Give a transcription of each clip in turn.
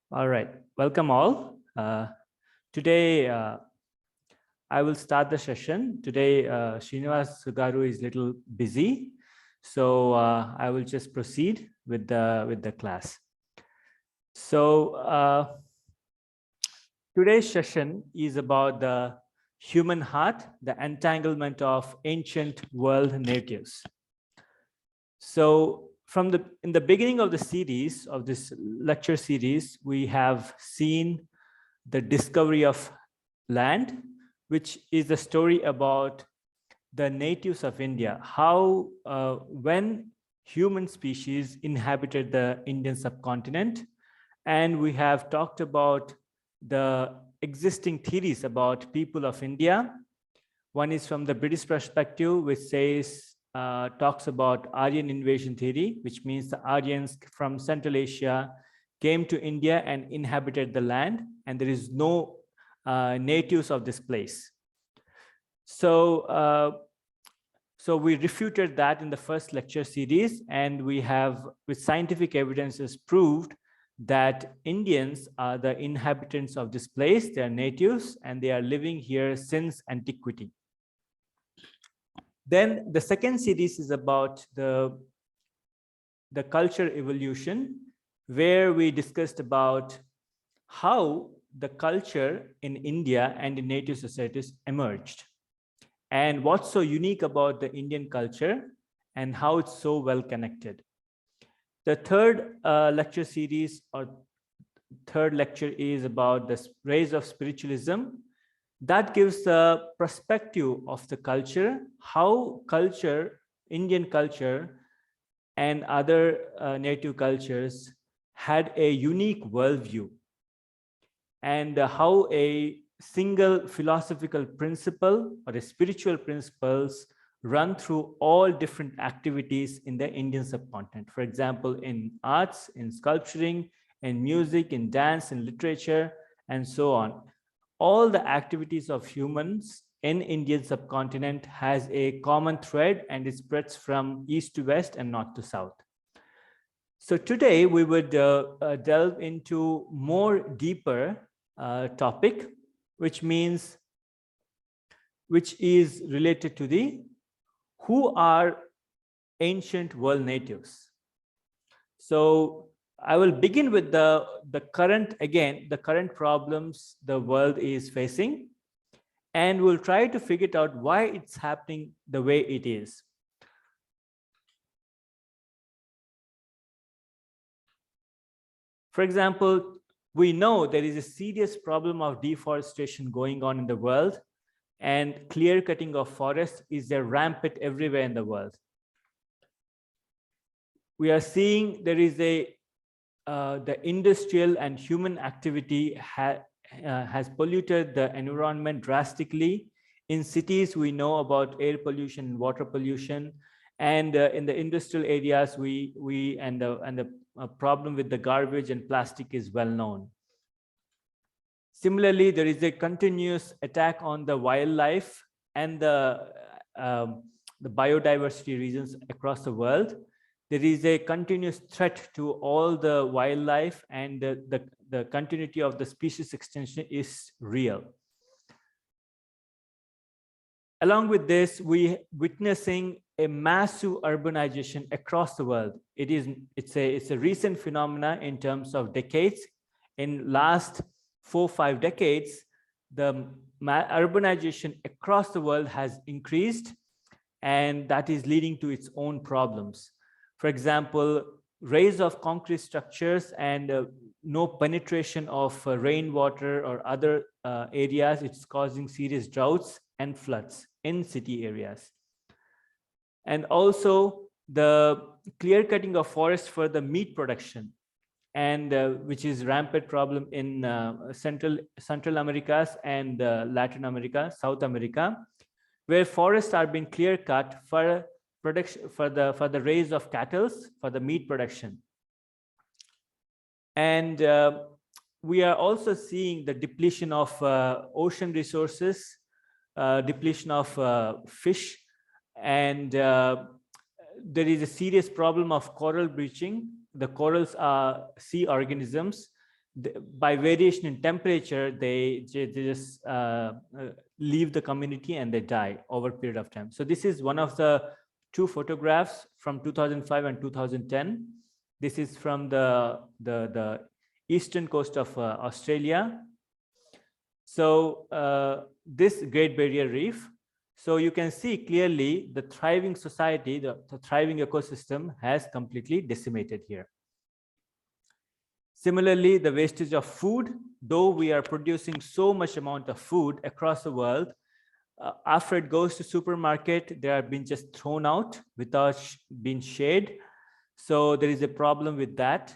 All right, welcome all. Today, I will start the session. Today, Srinivas Sugaru is a little busy, so I will just proceed with the class. So today's session is about the human heart, the entanglement of ancient world natives. So in the beginning of the series, of this lecture series, we have seen the discovery of land, which is a story about the natives of India, how when human species inhabited the Indian subcontinent. And we have talked about the existing theories about people of India. One is from the British perspective, which says, talks about Aryan invasion theory, which means the Aryans from Central Asia came to India and inhabited the land, and there is no natives of this place. So we refuted that in the first lecture series, and we have, with scientific evidences, proved that Indians are the inhabitants of this place. They are natives, and they are living here since antiquity. Then the second series is about the culture evolution, where we discussed about how the culture in India and in native societies emerged, and what's so unique about the Indian culture and how it's so well connected. The third lecture series, or third lecture, is about the rise of spiritualism. That gives a perspective of the culture, how culture, Indian culture and other native cultures had a unique worldview, and how a single philosophical principle or a spiritual principles run through all different activities in the Indian subcontinent. For example, in arts, in sculpturing, in music, in dance, in literature, and so on. All the activities of humans in Indian subcontinent has a common thread, and it spreads from east to west and north to south. So today we would delve into more deeper topic, which is related to the who are ancient world natives. So I will begin with the current problems the world is facing, and we'll try to figure out why it's happening the way it is. For example, we know there is a serious problem of deforestation going on in the world, and clear cutting of forests is rampant everywhere in the world. We are seeing there is the industrial and human activity has polluted the environment drastically. In cities, we know about air pollution, water pollution, and in the industrial areas, the problem with the garbage and plastic is well known. Similarly, there is a continuous attack on the wildlife and the biodiversity regions across the world. There is a continuous threat to all the wildlife, and the continuity of the species extinction is real. Along with this, we witnessing a massive urbanization across the world. It's a recent phenomena in terms of decades. In last 4-5 decades, the urbanization across the world has increased, and that is leading to its own problems. For example, rise of concrete structures and no penetration of rainwater or other areas. It's causing serious droughts and floods in city areas. And also the clear cutting of forests for the meat production, and which is rampant problem in Central Americas and Latin America, South America, where forests are being clear cut for production, for the raise of cattle, for the meat production. And we are also seeing the depletion of ocean resources, depletion of fish, and there is a serious problem of coral bleaching. The corals are sea organisms. by variation in temperature, they just leave the community and they die over a period of time. So this is one of the two photographs from 2005 and 2010. This is from the eastern coast of Australia. So this Great Barrier Reef. So you can see clearly the thriving society, the thriving ecosystem has completely decimated here. Similarly, the wastage of food, though we are producing so much amount of food across the world, after it goes to supermarket, they are being just thrown out without being shared. So there is a problem with that.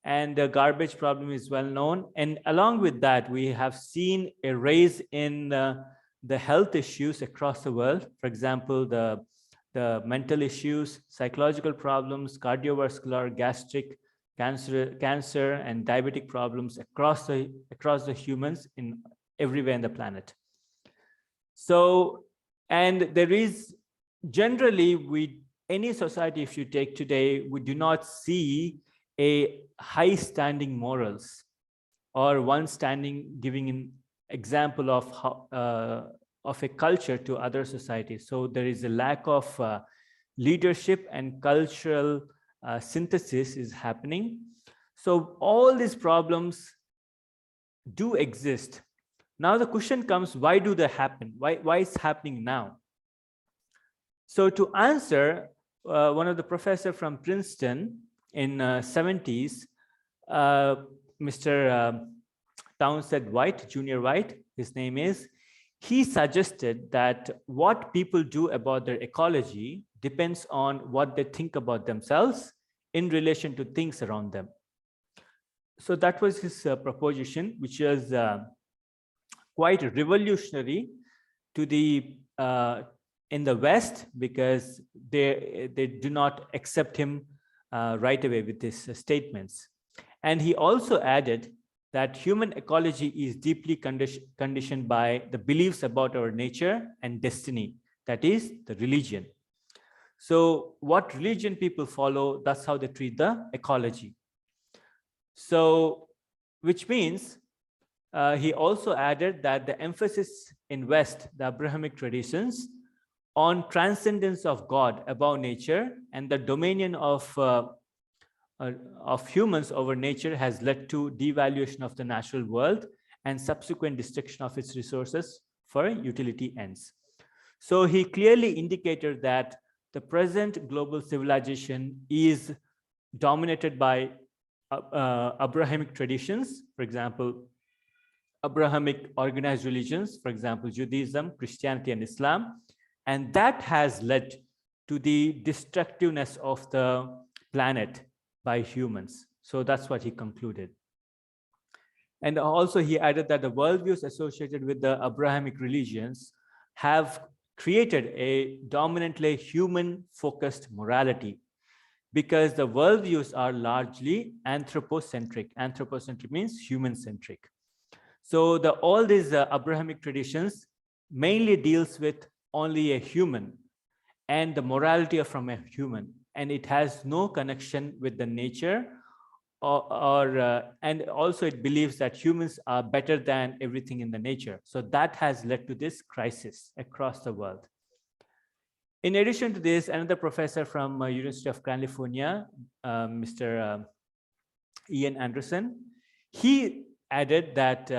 And the garbage problem is well known. And along with that, we have seen a rise in the health issues across the world. For example, the mental issues, psychological problems, cardiovascular, gastric, cancer and diabetic problems across the humans in everywhere in the planet. So, and there is generally, any society if you take today, we do not see a high standing morals or one standing giving an example of how, of a culture to other societies. So there is a lack of leadership and cultural synthesis is happening. So all these problems do exist. Now the question comes, why do they happen? Why is happening now? So to answer, one of the professor from Princeton in 70s, Mr. Townsend White, Junior White, his name is, he suggested that what people do about their ecology depends on what they think about themselves in relation to things around them. So that was his proposition, which was quite revolutionary to the in the West, because they do not accept him right away with his statements. And he also added that human ecology is deeply conditioned by the beliefs about our nature and destiny, that is the religion. So what religion people follow, that's how they treat the ecology. So, which means he also added that the emphasis in West, the Abrahamic traditions, on transcendence of God above nature and the dominion of humans over nature has led to devaluation of the natural world and subsequent destruction of its resources for utility ends. So he clearly indicated that the present global civilization is dominated by Abrahamic traditions, for example, Abrahamic organized religions, for example, Judaism, Christianity, and Islam. And that has led to the destructiveness of the planet by humans. So that's what he concluded. And also he added that the worldviews associated with the Abrahamic religions have created a dominantly human-focused morality, because the worldviews are largely anthropocentric. Anthropocentric means human-centric. So all these Abrahamic traditions mainly deals with only a human and the morality from a human, and it has no connection with the nature, and also it believes that humans are better than everything in the nature. So that has led to this crisis across the world. In addition to this, another professor from University of California, Mr. Ian Anderson, he added that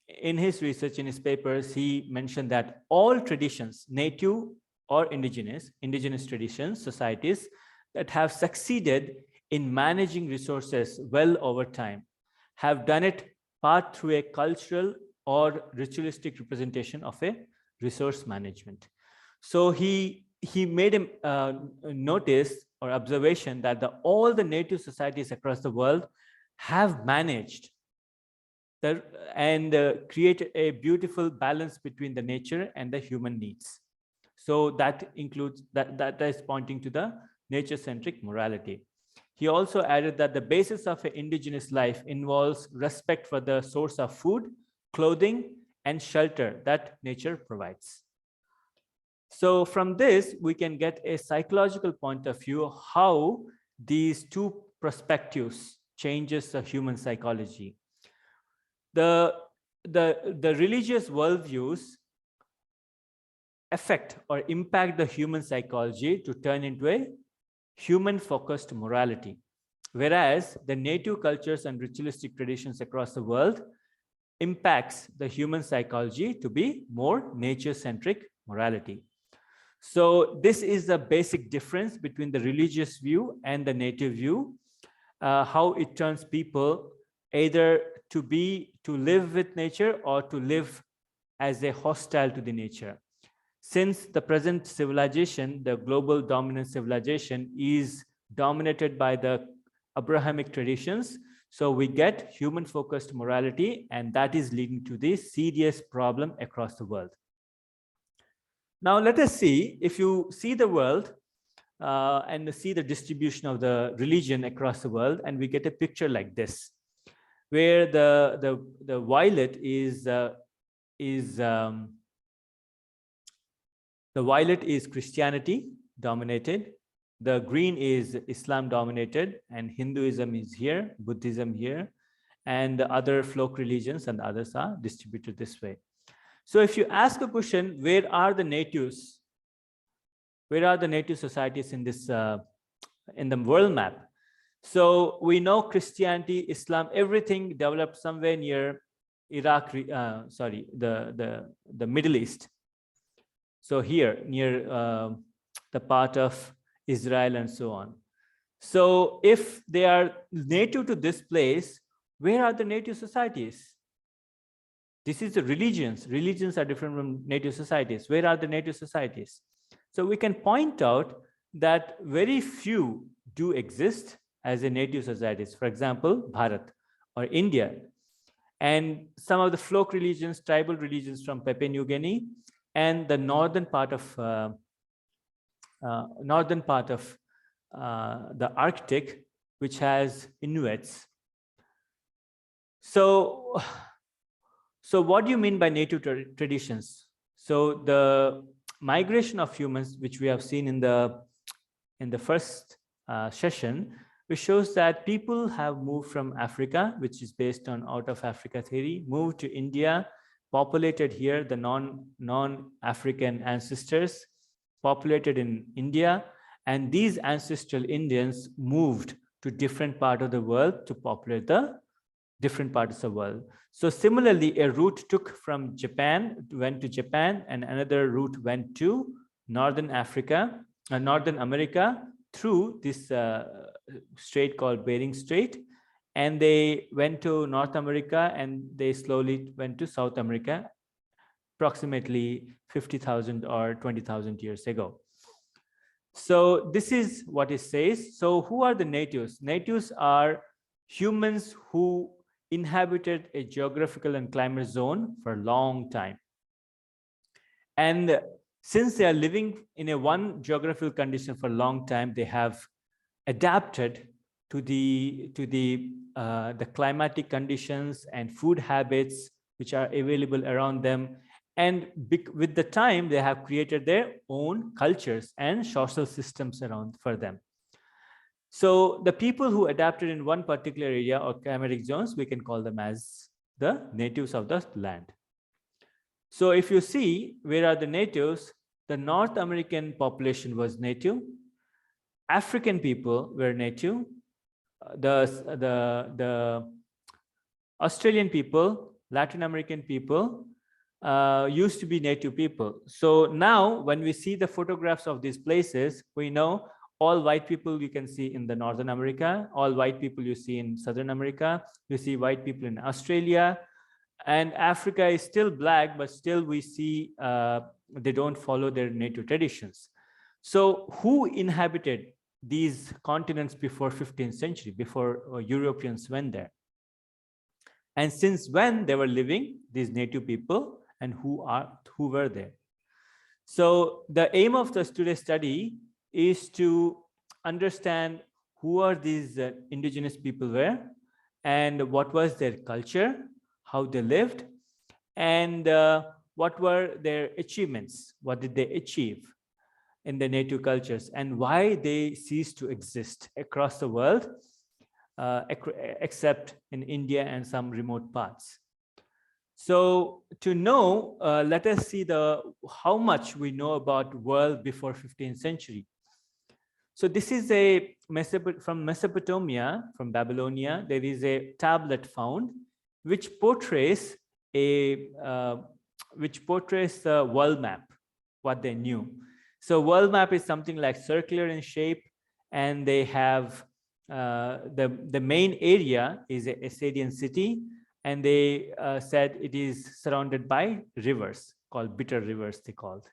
in his research, in his papers, he mentioned that all traditions, native or indigenous traditions, societies that have succeeded in managing resources well over time have done it part through a cultural or ritualistic representation of a resource management. So he made a notice or observation that all the native societies across the world have managed and create a beautiful balance between the nature and the human needs. So that includes, that is pointing to the nature-centric morality. He also added that the basis of an indigenous life involves respect for the source of food, clothing, and shelter that nature provides. So from this, we can get a psychological point of view how these two perspectives changes the human psychology. the religious worldviews affect or impact the human psychology to turn into a human-focused morality, whereas the native cultures and ritualistic traditions across the world impacts the human psychology to be more nature-centric morality. So this is the basic difference between the religious view and the native view, how it turns people either to live with nature or to live as a hostile to the nature. Since the present civilization, the global dominant civilization, is dominated by the Abrahamic traditions, so we get human-focused morality, and that is leading to this serious problem across the world. Now, let us see, if you see the world and see the distribution of the religion across the world, and we get a picture like this, where the violet the violet is Christianity dominated, the green is Islam dominated, and Hinduism is here, Buddhism here, and the other folk religions and others are distributed this way. So if you ask a question, where are the natives? Where are the native societies in this in the world map? So we know Christianity, Islam, everything developed somewhere near Iraq, the Middle East. So here, near the part of Israel and so on. So if they are native to this place, where are the native societies? This is the religions. Religions are different from native societies. Where are the native societies? So we can point out that very few do exist as a native societies. For example, Bharat or India, and some of the folk religions, tribal religions from Papua New Guinea, and the northern part of the Arctic, which has Inuits. So what do you mean by native traditions? So the migration of humans, which we have seen in the first session, which shows that people have moved from Africa, which is based on out of Africa theory, moved to India, populated here, the non-African ancestors populated in India, and these ancestral Indians moved to different parts of the world to populate the different parts of the world. So similarly, a route took from Japan, went to Japan, and another route went to Northern Africa, Northern America, through this strait called Bering Strait, and they went to North America, and they slowly went to South America, approximately 50,000 or 20,000 years ago. So this is what it says. So who are the natives? Natives are humans who inhabited a geographical and climate zone for a long time. And since they are living in a one geographical condition for a long time, they have adapted to the climatic conditions and food habits which are available around them. And with the time, they have created their own cultures and social systems around for them. So the people who adapted in one particular area or climatic zones, we can call them as the natives of the land. So if you see, where are the natives? The North American population was native. African people were native. The Australian people, Latin American people used to be native people. So now when we see the photographs of these places, we know all white people you can see in the Northern America, all white people you see in Southern America, you see white people in Australia, and Africa is still black, but still we see they don't follow their native traditions. So who inhabited these continents before 15th century, before Europeans went there? And since when they were living, these native people, and who were there? So the aim of today's study is to understand who are these indigenous people were, and what was their culture, how they lived, and what were their achievements, what did they achieve in their native cultures, and why they ceased to exist across the world, except in India and some remote parts. So to know, let us see how much we know about world before 15th century. So this is from Mesopotamia, from Babylonia. There is a tablet found which portrays the world map, what they knew. So world map is something like circular in shape, and they have the main area is a Assyrian city, and they said it is surrounded by rivers called bitter rivers, they called.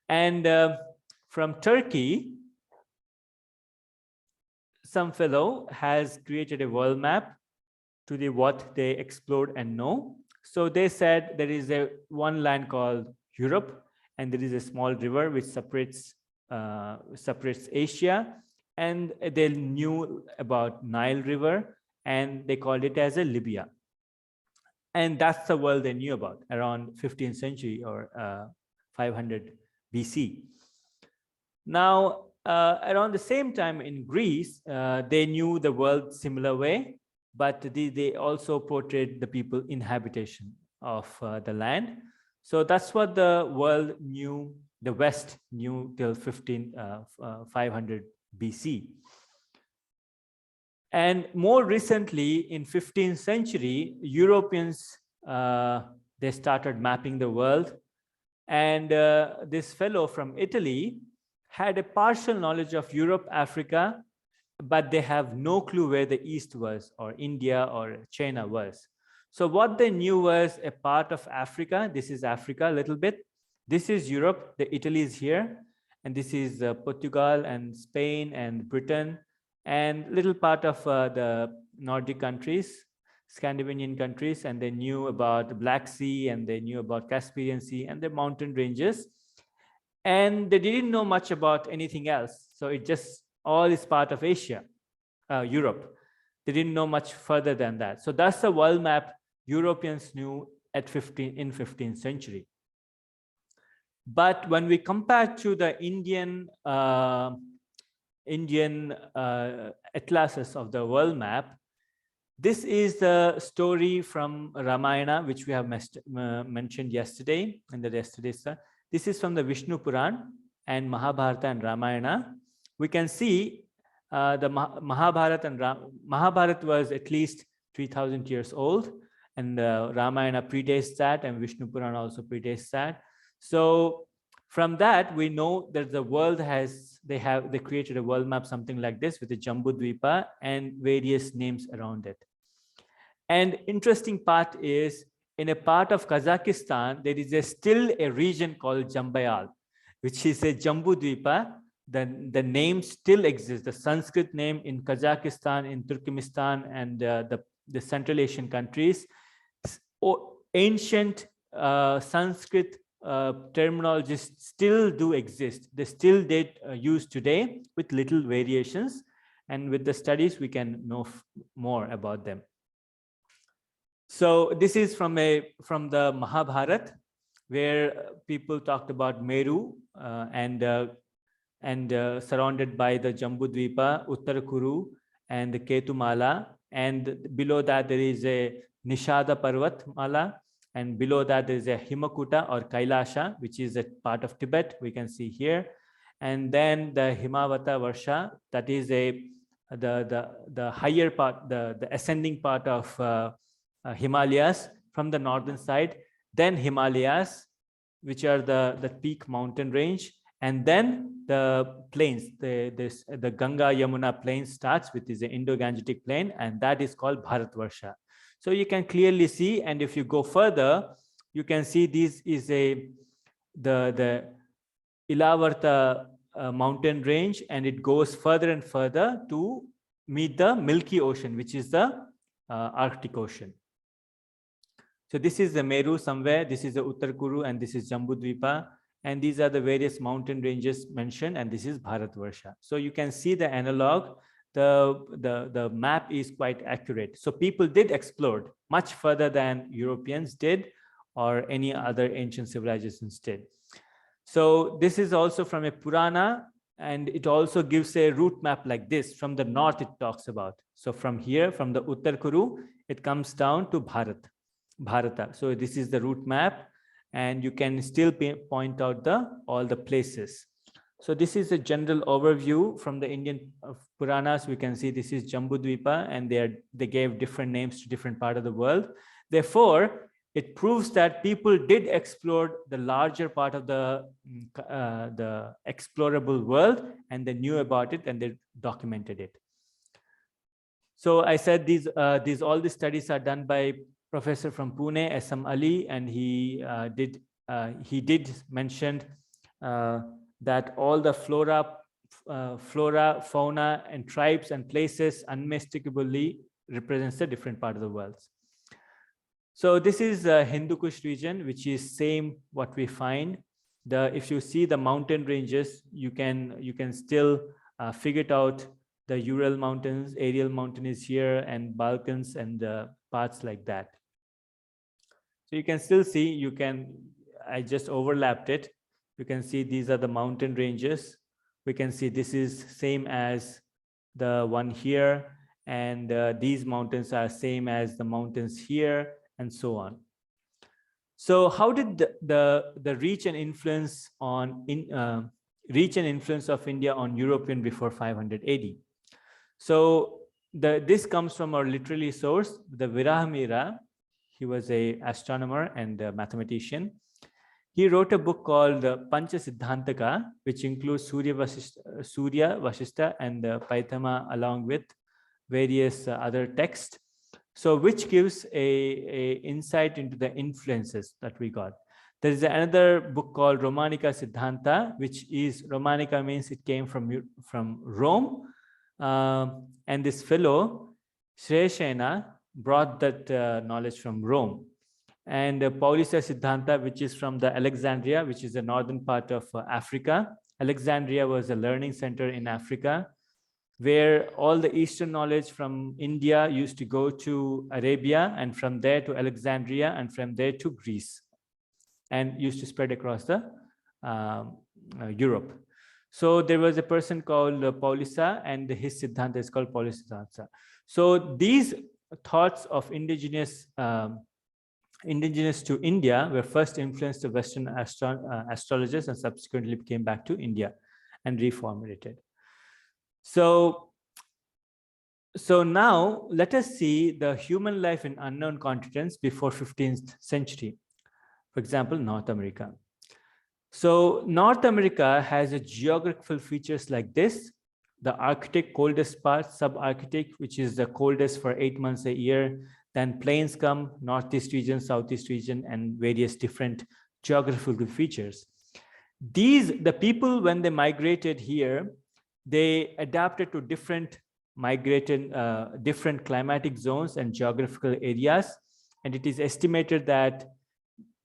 And from Turkey, some fellow has created a world map to what they explored and know. So they said there is one land called Europe, and there is a small river which separates Asia, and they knew about Nile River, and they called it as a Libya. And that's the world they knew about around 15th century or 500 BC. Now, around the same time in Greece, they knew the world similar way, but they also portrayed the people inhabitation of the land. So that's what the world knew, the West knew till 500 BC. And more recently, in 15th century, Europeans, they started mapping the world. And this fellow from Italy had a partial knowledge of Europe, Africa, but they have no clue where the East was, or India or China was. So what they knew was a part of Africa. This is Africa a little bit. This is Europe, the Italy is here. And this is Portugal and Spain and Britain, and little part of the Nordic countries, Scandinavian countries, and they knew about the Black Sea, and they knew about Caspian Sea and the mountain ranges. And they didn't know much about anything else. So it just all is part of Asia, Europe. They didn't know much further than that. So that's the world map Europeans knew in 15th century. But when we compare to the Indian atlases of the world map, this is the story from Ramayana, which we have mentioned yesterday in the yesterday's. This is from the Vishnu Puran and Mahabharata and Ramayana. We can see the Mahabharata was at least 3,000 years old, and Ramayana predates that, and Vishnu Puran also predates that. So from that, we know that the world they created a world map, something like this, with the Jambudvipa and various names around it. And interesting part is, in a part of Kazakhstan, there is still a region called Jambayal, which is a Jambudvipa. The name still exists. The Sanskrit name in Kazakhstan, in Turkmenistan, and the Central Asian countries. Ancient Sanskrit terminologies still do exist. They still used today with little variations, and with the studies we can know more about them. So this is from the Mahabharata, where people talked about Meru and surrounded by the Jambudvipa, Uttarakuru, and the Ketumala, and below that there is a Nishada Parvat Mala, and below that there is a Himakuta or Kailasha, which is a part of Tibet, we can see here. And then the Himavata Varsha, that is the higher part, the ascending part of Himalayas from the northern side, then Himalayas, which are the peak mountain range, and then the plains, the Ganga Yamuna plain starts, which is the Indo-Gangetic plain, and that is called Bharatvarsha. So you can clearly see, and if you go further, you can see this is the Ilavarta mountain range, and it goes further and further to meet the Milky Ocean, which is the Arctic Ocean. So this is the Meru somewhere, this is the Uttarakuru, and this is Jambudvipa, and these are the various mountain ranges mentioned, and this is Bharatvarsha. So you can see the analog. The map is quite accurate. So people did explore much further than Europeans did, or any other ancient civilizations did. So this is also from a Purana, and it also gives a route map like this. From the north it talks about. So from here, from the Uttarakuru, it comes down to Bharat. Bharata. So this is the route map, and you can still point out all the places. So this is a general overview from the Indian Puranas. We can see this is Jambudvipa, and they gave different names to different part of the world. Therefore, it proves that people did explore the larger part of the explorable world, and they knew about it and they documented it. So I said all these studies are done by professor from Pune, S.M. Ali, and he did mention that all the flora, fauna, and tribes and places unmistakably represents a different part of the world. So this is Hindu Kush region, which is same what we find. If you see the mountain ranges, you can still figure it out. The Ural Mountains, Aerial Mountain is here, and Balkans and parts like that. So you can still see, I just overlapped it. You can see these are the mountain ranges. We can see this is same as the one here, and these mountains are same as the mountains here, and so on. So how did the reach and influence of India on European before 500 AD? So this comes from our literary source, the Virahamira. He was an astronomer and a mathematician. He wrote a book called Pancha Siddhantaka, which includes Surya Vasishta, and Paithama, along with various other texts. So which gives a insight into the influences that we got. There is another book called Romanika Siddhanta, which is, Romanika means it came from Rome. And this fellow, Shreyasena, brought that knowledge from Rome. And Paulista Siddhanta, which is from the Alexandria, which is the northern part of Africa. Alexandria was a learning center in Africa, where all the Eastern knowledge from India used to go to Arabia, and from there to Alexandria, and from there to Greece, and used to spread across the Europe. So there was a person called Paulista, and his Siddhanta is called Paulista Siddhanta. So these thoughts of indigenous to India were first influenced the Western astrologers, and subsequently came back to India and reformulated. So now let us see the human life in unknown continents before 15th century. For example, North America. So North America has a geographical features like this: the Arctic coldest part, subarctic, which is the coldest for 8 months a year. Then plains come, northeast region, southeast region, and various different geographical features. The people, when they migrated here, they adapted to different different climatic zones and geographical areas. And it is estimated that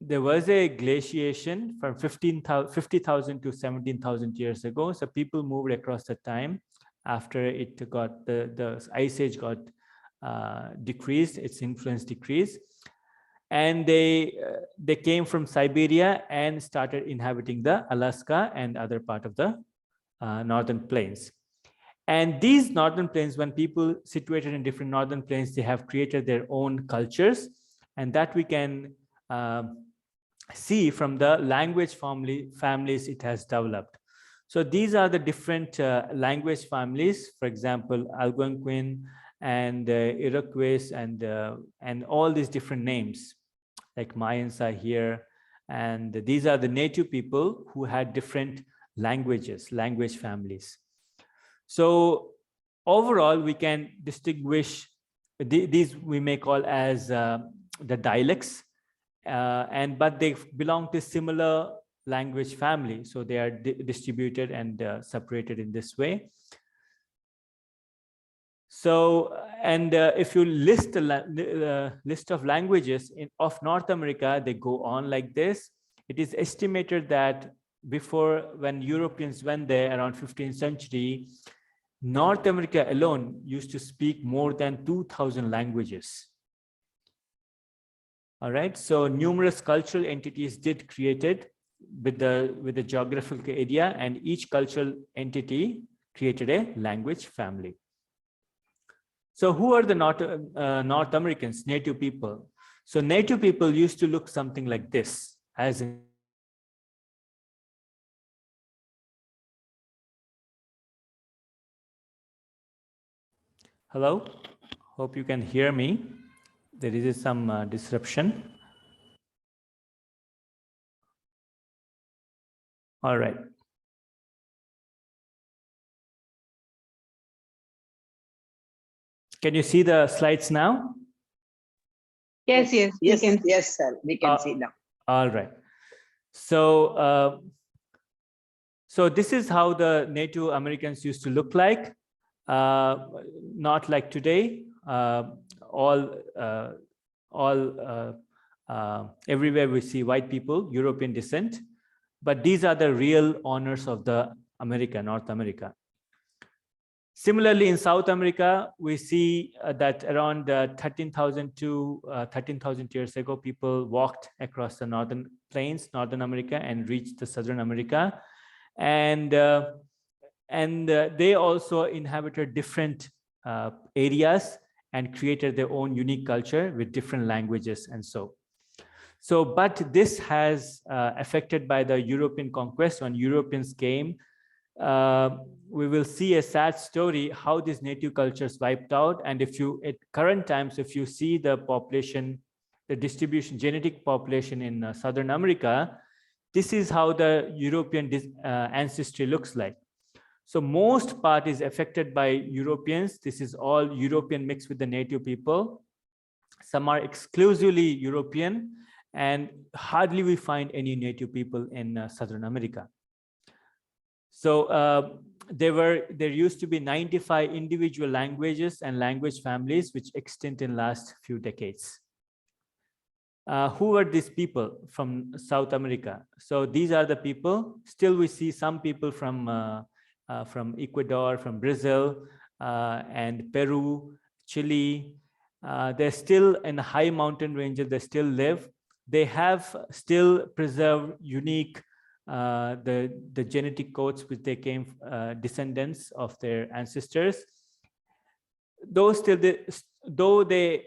there was a glaciation from 50,000 to 17,000 years ago. So people moved across the time after it got, the ice age got decreased, its influence decreased. And they came from Siberia and started inhabiting the Alaska and other part of the northern plains. And these northern plains, when people situated in different northern plains, they have created their own cultures, and that we can see from the language families it has developed. So these are the different language families, for example, Algonquin and Iroquois, and all these different names, like Mayans are here. And these are the native people who had different language families. So overall, we can distinguish these, we may call as the dialects, but they belong to similar language family. So they are distributed and separated in this way. So, and if you list the list of languages of North America, they go on like this. It is estimated that before, when Europeans went there around 15th century, North America alone used to speak more than 2,000 languages. All right, so numerous cultural entities did created with the geographical area, and each cultural entity created a language family. So who are the North Americans, native people? So native people used to look something like this, as in hello, hope you can hear me. There is some disruption. All right. Can you see the slides now? Yes, yes, yes, sir. We can see now. All right. So, so this is how the Native Americans used to look like. Not like today. Everywhere we see white people, European descent, but these are the real owners of the North America. Similarly, in South America, we see that around 13,000 to 13,000 years ago, people walked across the northern plains, Northern America, and reached the Southern America. And they also inhabited different areas and created their own unique culture with different languages and so. But this has affected by the European conquest. When Europeans came, we will see a sad story how these native cultures wiped out. And if you, at current times, if you see the population, the distribution, genetic population in Southern America, this is how the European ancestry looks like. So most part is affected by Europeans. This is all European mixed with the native people. Some are exclusively European, and hardly we find any native people in Southern America. So there used to be 95 individual languages and language families which extant in last few decades. Who were these people from South America? So these are the people. Still we see some people from Ecuador, from Brazil, and Peru, Chile. They're still in the high mountain ranges, they still live. They have still preserved unique the genetic codes which they came descendants of their ancestors. Though they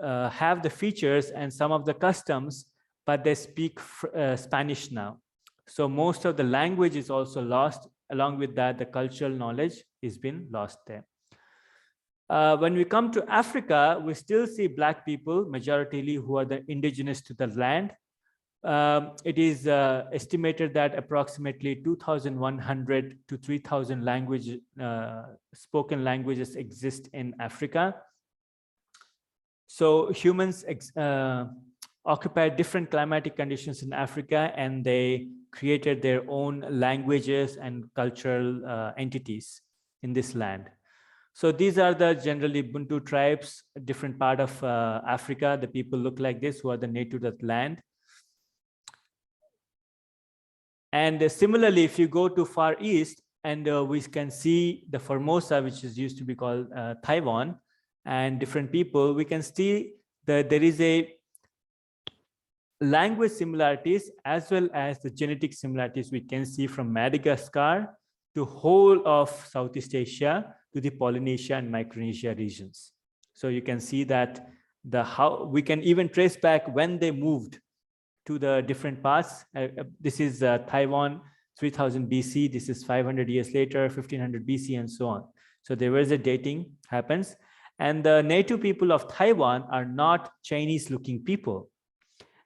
have the features and some of the customs, but they speak Spanish now. So most of the language is also lost. Along with that, the cultural knowledge has been lost there. When we come to Africa, we still see Black people, majoritarily, who are the indigenous to the land. It is estimated that approximately 2,100 to 3,000 spoken languages exist in Africa. So humans occupy different climatic conditions in Africa, and they created their own languages and cultural entities in this land. So these are the generally Bantu tribes, different part of Africa. The people look like this, who are the native to that land. And similarly, if you go to Far East, and we can see the Formosa, which is used to be called Taiwan, and different people, we can see that there is a language similarities as well as the genetic similarities we can see from Madagascar to whole of Southeast Asia to the Polynesia and Micronesia regions. So you can see that how we can even trace back when they moved to the different parts. This is Taiwan, 3000 BC. This is 500 years later, 1500 BC, and so on. So there was a dating happens. And the native people of Taiwan are not Chinese-looking people.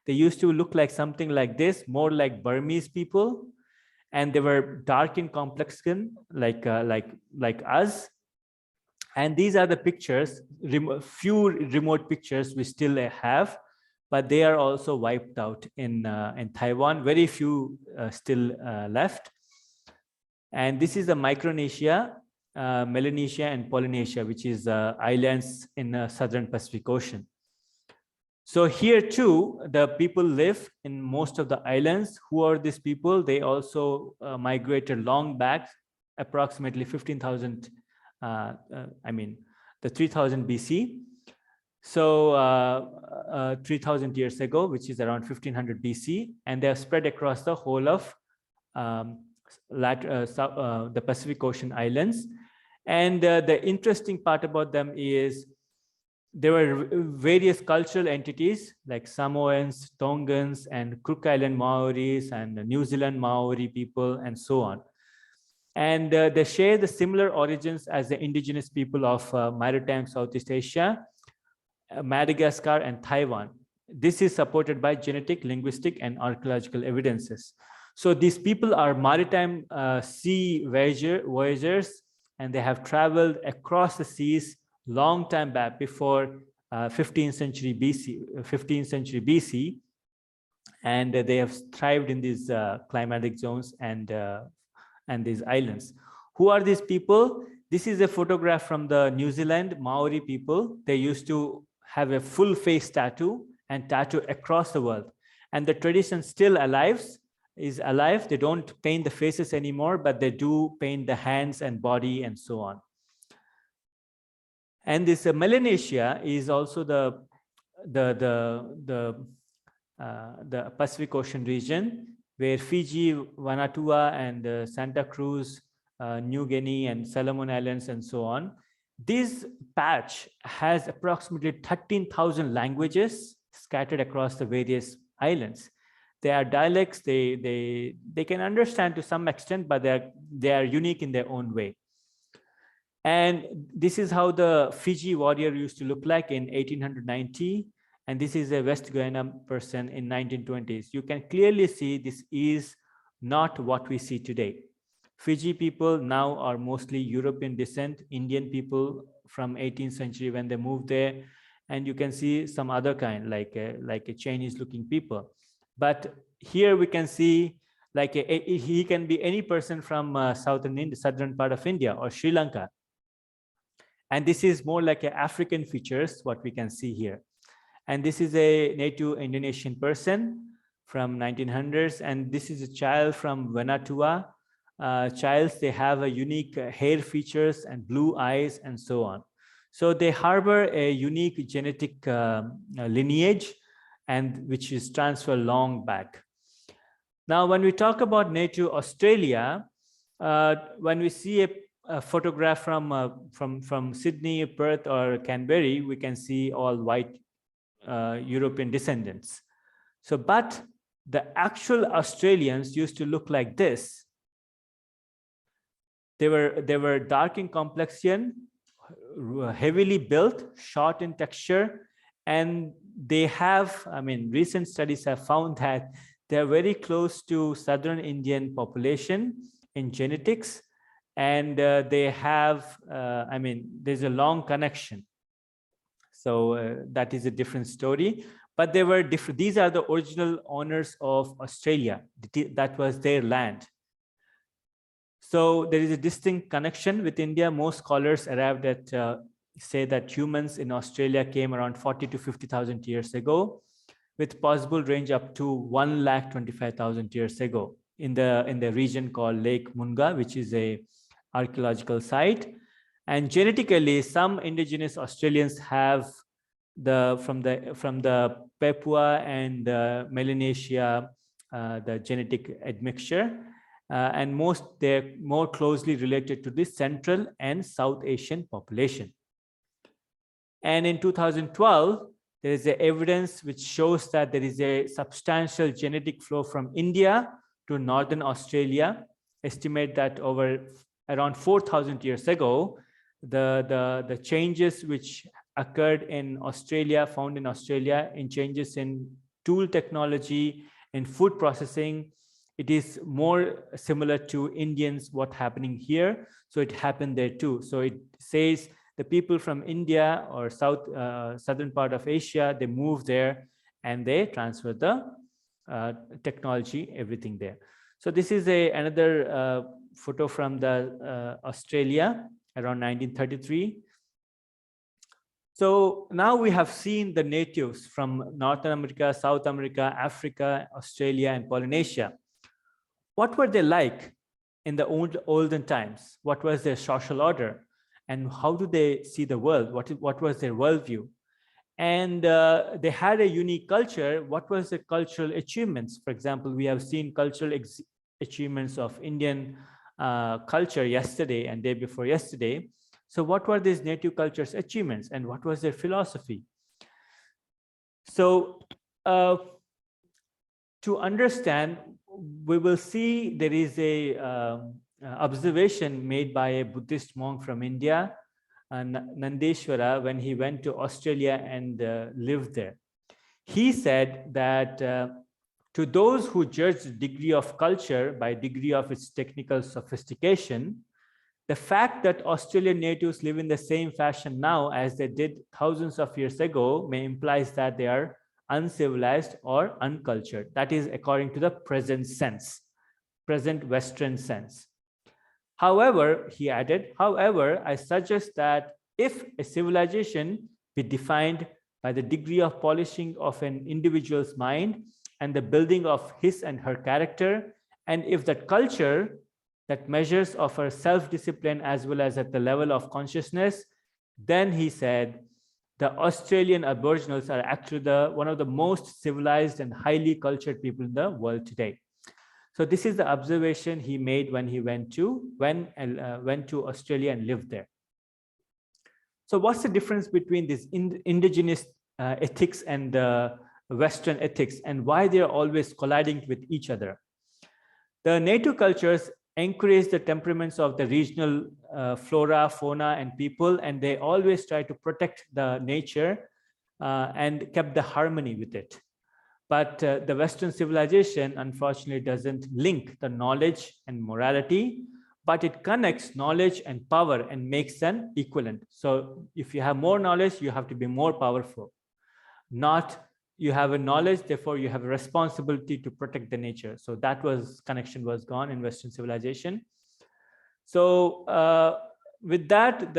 They used to look like something like this, more like Burmese people, and they were dark in complexion, like us. And these are the pictures, few remote pictures we still have, but they are also wiped out in Taiwan. Very few still left. And this is the Micronesia, Melanesia, and Polynesia, which is islands in the Southern Pacific Ocean. So here too, the people live in most of the islands. Who are these people? They also migrated long back, approximately 15,000, the 3000 BC. So 3000 years ago, which is around 1500 BC, and they are spread across the whole of the Pacific Ocean islands. And the interesting part about them is there were various cultural entities like Samoans, Tongans, and Cook Island Maoris, and New Zealand Maori people, and so on. And they share the similar origins as the indigenous people of maritime Southeast Asia, Madagascar, and Taiwan. This is supported by genetic, linguistic, and archaeological evidences. So these people are maritime sea voyagers, and they have traveled across the seas long time back, before 15th century BC, and they have thrived in these climatic zones and these islands. Who are these people? This is a photograph from the New Zealand Maori people. They used to have a full face tattoo and tattoo across the world, and the tradition still is alive. They don't paint the faces anymore, but they do paint the hands and body and so on. And this Melanesia is also the Pacific Ocean region, where Fiji, Vanuatu, and Santa Cruz, New Guinea, and Solomon Islands, and so on. This patch has approximately 13,000 languages scattered across the various islands. They are dialects. They can understand to some extent, but they are unique in their own way. And this is how the Fiji warrior used to look like in 1890. And this is a West Guyana person in 1920s. You can clearly see this is not what we see today. Fiji people now are mostly European descent, Indian people from 18th century when they moved there. And you can see some other kind, like a Chinese looking people. But here we can see he can be any person from southern part of India or Sri Lanka. And this is more like African features, what we can see here. And this is a native Indonesian person from 1900s. And this is a child from Vanuatu. Childs, they have a unique hair features and blue eyes and so on. So they harbor a unique genetic lineage, and which is transferred long back. Now, when we talk about native Australia, when we see a photograph from Sydney, Perth, or Canberra, we can see all white European descendants. So, but the actual Australians used to look like this. They were dark in complexion, heavily built, short in texture, and they have, recent studies have found that they're very close to Southern Indian population in genetics, and they have, there's a long connection. So that is a different story, but they were different. These are the original owners of Australia. That was their land. So there is a distinct connection with India. Most scholars arrived at say that humans in Australia came around 40 to 50,000 years ago, with possible range up to 125,000 years ago in the region called Lake Munga, which is a archaeological site. And genetically, some indigenous Australians have from the Papua and Melanesia, the genetic admixture. And they're more closely related to the Central and South Asian population. And in 2012, there is evidence which shows that there is a substantial genetic flow from India to Northern Australia. Estimate that over around 4,000 years ago, the changes which occurred in Australia, found in Australia, in changes in tool technology and food processing, it is more similar to Indians, what's happening here. So it happened there too. So it says the people from India or southern part of Asia, they move there and they transfer the technology, everything there. So this is another photo from the Australia around 1933. So now we have seen the natives from North America, South America, Africa, Australia, and Polynesia. What were they like in the olden times? What was their social order? And how do they see the world? What was their worldview? And they had a unique culture. What was the cultural achievements? For example, we have seen cultural achievements of Indian culture yesterday and day before yesterday. So what were these native cultures' achievements and what was their philosophy? So to understand, we will see there is a observation made by a Buddhist monk from India, Nandeshwara, when he went to Australia and lived there. He said that to those who judge the degree of culture by degree of its technical sophistication, the fact that Australian natives live in the same fashion now as they did thousands of years ago may imply that they are uncivilized or uncultured. That is according to the present sense, present Western sense. However, he added, however, I suggest that if a civilization be defined by the degree of polishing of an individual's mind and the building of his and her character, and if that culture that measures of her self-discipline as well as at the level of consciousness, then he said, the Australian Aboriginals are actually one of the most civilized and highly cultured people in the world today. So this is the observation he made when he went to Australia and lived there. So what's the difference between this indigenous ethics and Western ethics, and why they're always colliding with each other? The native cultures encourage the temperaments of the regional flora, fauna, and people, and they always try to protect the nature and kept the harmony with it. But the Western civilization, unfortunately, doesn't link the knowledge and morality, but it connects knowledge and power and makes them equivalent. So if you have more knowledge, you have to be more powerful. Not you have a knowledge, therefore you have a responsibility to protect the nature. So that connection was gone in Western civilization. So with that,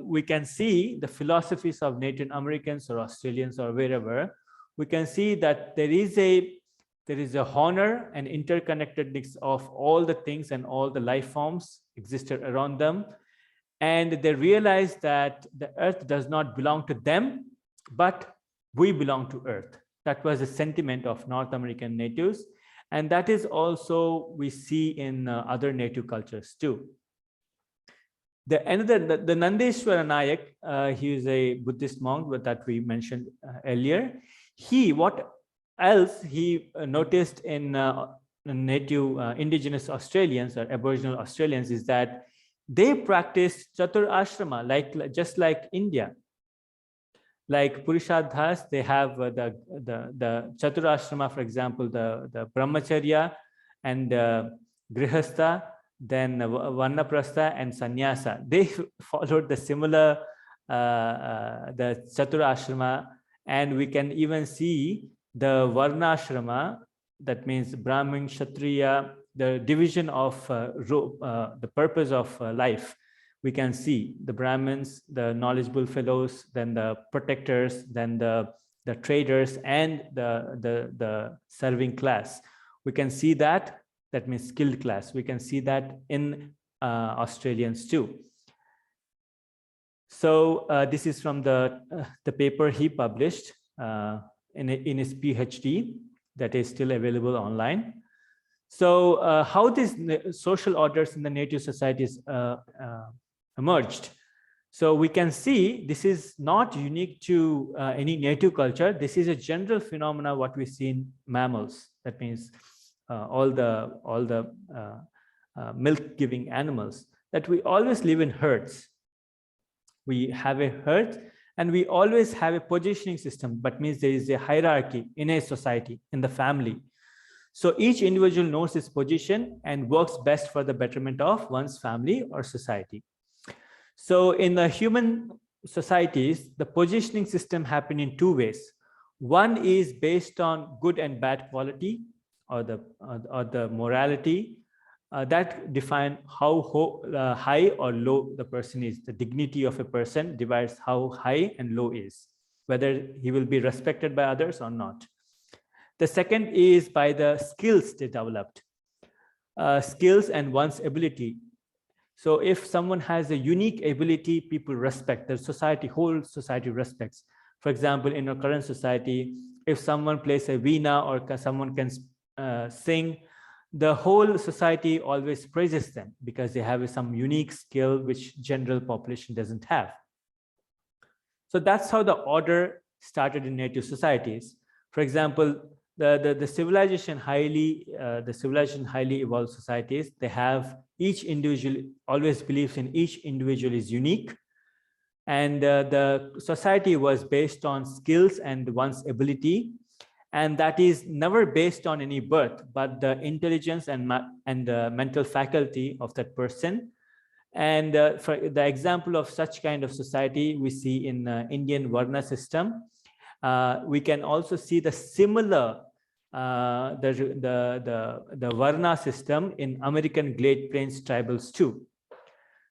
we can see the philosophies of Native Americans or Australians or wherever. We can see that there is a honor and interconnectedness of all the things and all the life forms existed around them. And they realize that the earth does not belong to them, but we belong to earth. That was a sentiment of North American natives. And that is also we see in other native cultures too. The Nandeshwara Nayak, he is a Buddhist monk that we mentioned earlier. What else he noticed in native indigenous Australians or Aboriginal Australians is that they practice Chatur Ashrama, just like India. Like Purushadhas, they have the Chatur Ashrama, for example, the Brahmacharya and Grihastha, then Varnaprastha and Sannyasa. They followed the similar the Chatur Ashrama, and we can even see the Varna Ashrama, that means Brahmin, Kshatriya, the division of the purpose of life. We can see the Brahmins, the knowledgeable fellows, then the protectors, then the traders, and the serving class. We can see that means skilled class. We can see that in Australians too. So this is from the paper he published in his PhD that is still available online. So how these social orders in the native societies emerged. So we can see this is not unique to any native culture. This is a general phenomena what we see in mammals. That means all the milk-giving animals, that we always live in herds. We have a herd and we always have a positioning system, but means there is a hierarchy in a society, in the family. So each individual knows his position and works best for the betterment of one's family or society. So in the human societies, the positioning system happens in two ways. One is based on good and bad quality, or the morality that define how high or low the person is. The dignity of a person divides how high and low is, whether he will be respected by others or not. The second is by the skills they developed, skills and one's ability. So if someone has a unique ability, people respect, the society, whole society respects. For example, in our current society, if someone plays a veena or someone can sing, the whole society always praises them because they have some unique skill which general population doesn't have. So that's how the order started in native societies. For example, the civilization highly evolved societies, they have each individual always believes in each individual is unique, and the society was based on skills and one's ability, and that is never based on any birth but the intelligence and the mental faculty of that person. And for the example of such kind of society we see in Indian Varna system. We can also see the similar the Varna system in American Great Plains tribals too.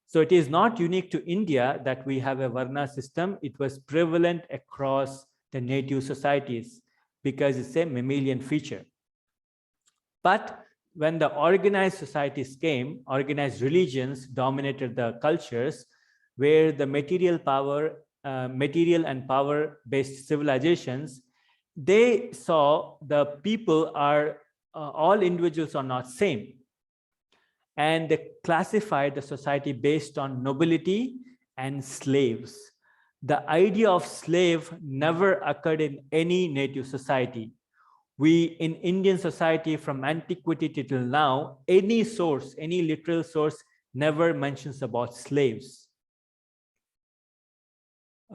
So it is not unique to India that we have a Varna system. It was prevalent across the native societies because it's a mammalian feature. But when the organized societies came, organized religions dominated the cultures, where the material and power-based civilizations, they saw the people are, all individuals are not same. And they classified the society based on nobility and slaves. The idea of slave never occurred in any native society. We in Indian society from antiquity till now, any source, any literal source never mentions about slaves.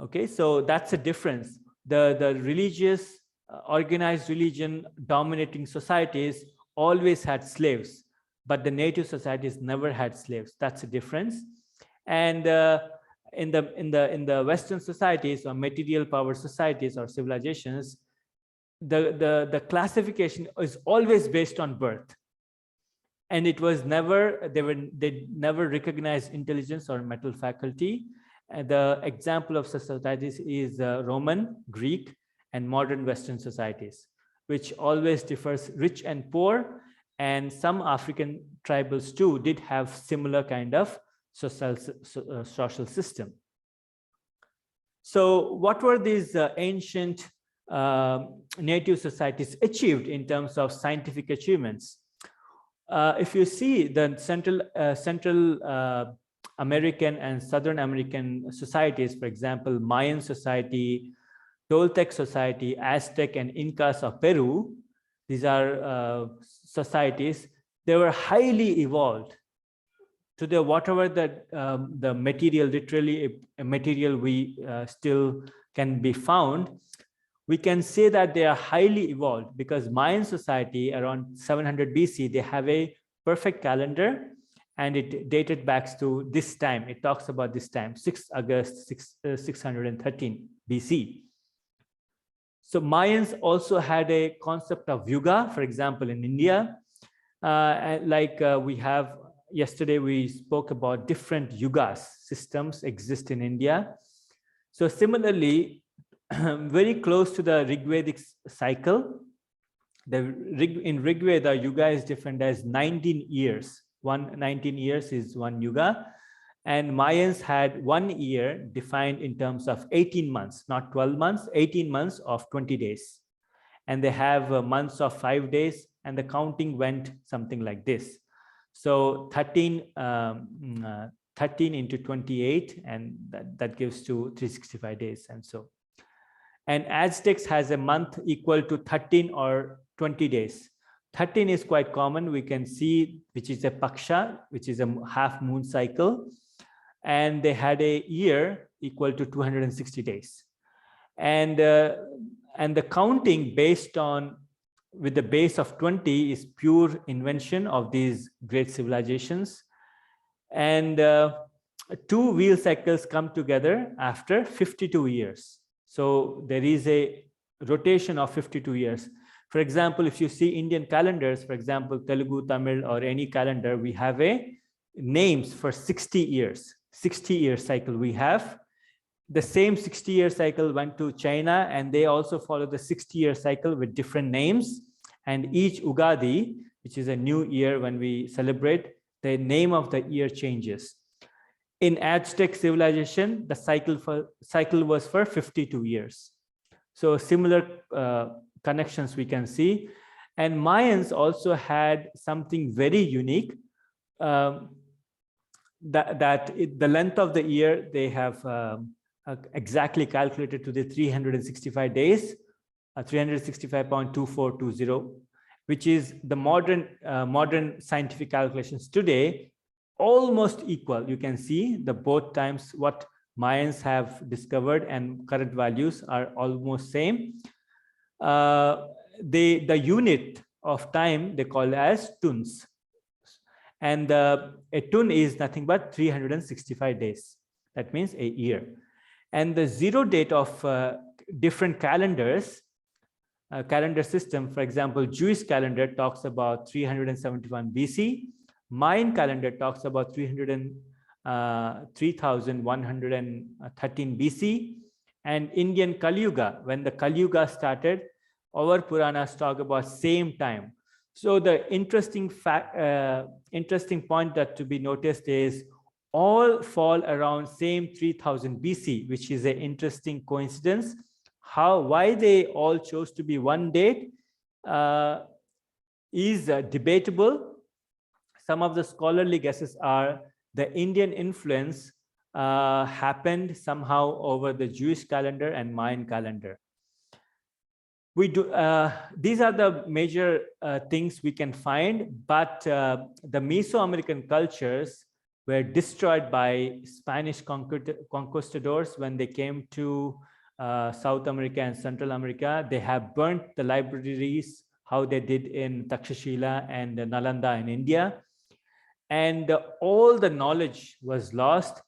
Okay, so that's a difference. The religious, organized religion dominating societies always had slaves, but the native societies never had slaves. That's a difference. And in the Western societies or material power societies or civilizations, the classification is always based on birth, and it was never, they never recognized intelligence or mental faculty. And the example of such societies is Roman, Greek, and modern Western societies, which always differs rich and poor, and some African tribals too did have similar kind of social system. So what were these ancient native societies achieved in terms of scientific achievements? If you see the Central American and Southern American societies, for example, Mayan society, Toltec society, Aztec and Incas of Peru, these are societies, they were highly evolved. Today, whatever the material, literally a material we still can be found, we can say that they are highly evolved, because Mayan society around 700 BC, they have a perfect calendar, and it dated back to this time. It talks about this time, 6 August 613 BC. So Mayans also had a concept of yuga, for example, in India. We have, yesterday we spoke about different yugas, systems exist in India. So similarly, very close to the Rigvedic cycle, in Rigveda, yuga is defined as 19 years. 19 years is one yuga. And Mayans had 1 year defined in terms of 18 months, not 12 months, 18 months of 20 days. And they have months of 5 days, and the counting went something like this. So 13 into 28, and that gives to 365 days, and so. And Aztecs has a month equal to 13 or 20 days. 13 is quite common. We can see, which is a paksha, which is a half moon cycle. And they had a year equal to 260 days. And the counting based on, with the base of 20, is pure invention of these great civilizations. And 2 wheel cycles come together after 52 years. So there is a rotation of 52 years. For example, if you see Indian calendars, for example, Telugu, Tamil, or any calendar, we have a names for 60 years. 60-year cycle we have. The same 60-year cycle went to China, and they also follow the 60-year cycle with different names. And each Ugadi, which is a new year when we celebrate, the name of the year changes. In Aztec civilization, the cycle was for 52 years. So similar connections we can see. And Mayans also had something very unique, the length of the year they have exactly calculated to the 365 days, 365.2420, which is the modern scientific calculations today, almost equal. You can see the both times what Mayans have discovered and current values are almost same. The unit of time they call as tuns, and a tun is nothing but 365 days. That means a year. And the zero date of different calendars, calendar system, for example, Jewish calendar talks about 371 BC. Mayan calendar talks about 3113 BC. And Indian Kali Yuga, when the Kali Yuga started, our Puranas talk about same time. So the interesting point that to be noticed is all fall around same 3000 BC, which is an interesting coincidence. Why they all chose to be one date is debatable. Some of the scholarly guesses are the Indian influence happened somehow over the Jewish calendar and Mayan calendar. These are the major things we can find, but the Mesoamerican cultures were destroyed by Spanish conquistadors when they came to South America and Central America. They have burnt the libraries, how they did in Takshashila and Nalanda in India. And all the knowledge was lost.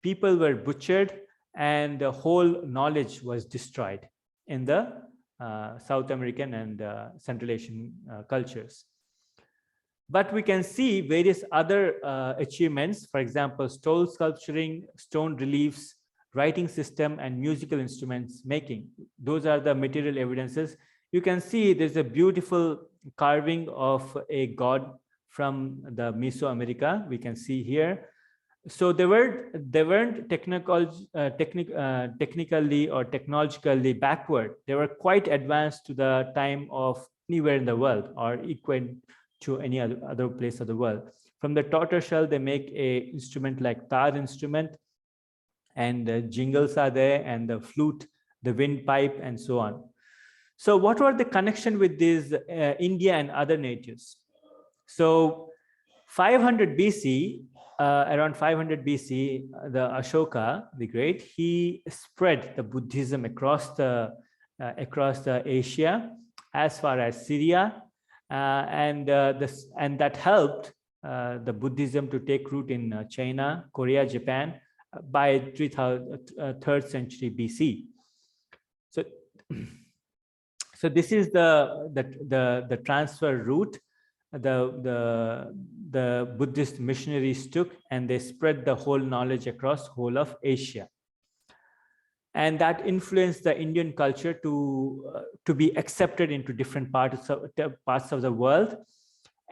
People were butchered and the whole knowledge was destroyed in the South American and Central Asian cultures. But we can see various other achievements, for example, stone sculpturing, stone reliefs, writing system, and musical instruments making. Those are the material evidences. You can see there's a beautiful carving of a god from the Mesoamerica. We can see here. So they weren't technically or technologically backward. They were quite advanced to the time of anywhere in the world or equal to any other place of the world. From the tortoiseshell, they make a instrument like tar instrument, and the jingles are there, and the flute, the windpipe, and so on. So what were the connection with these India and other natives? So 500 BC, around 500 BC, the Ashoka the Great, he spread the Buddhism across the Asia as far as Syria, and that helped the Buddhism to take root in China, Korea, Japan by 3rd century BC. So this is the transfer route the Buddhist missionaries took, and they spread the whole knowledge across whole of Asia. And that influenced the Indian culture to be accepted into different parts of the world.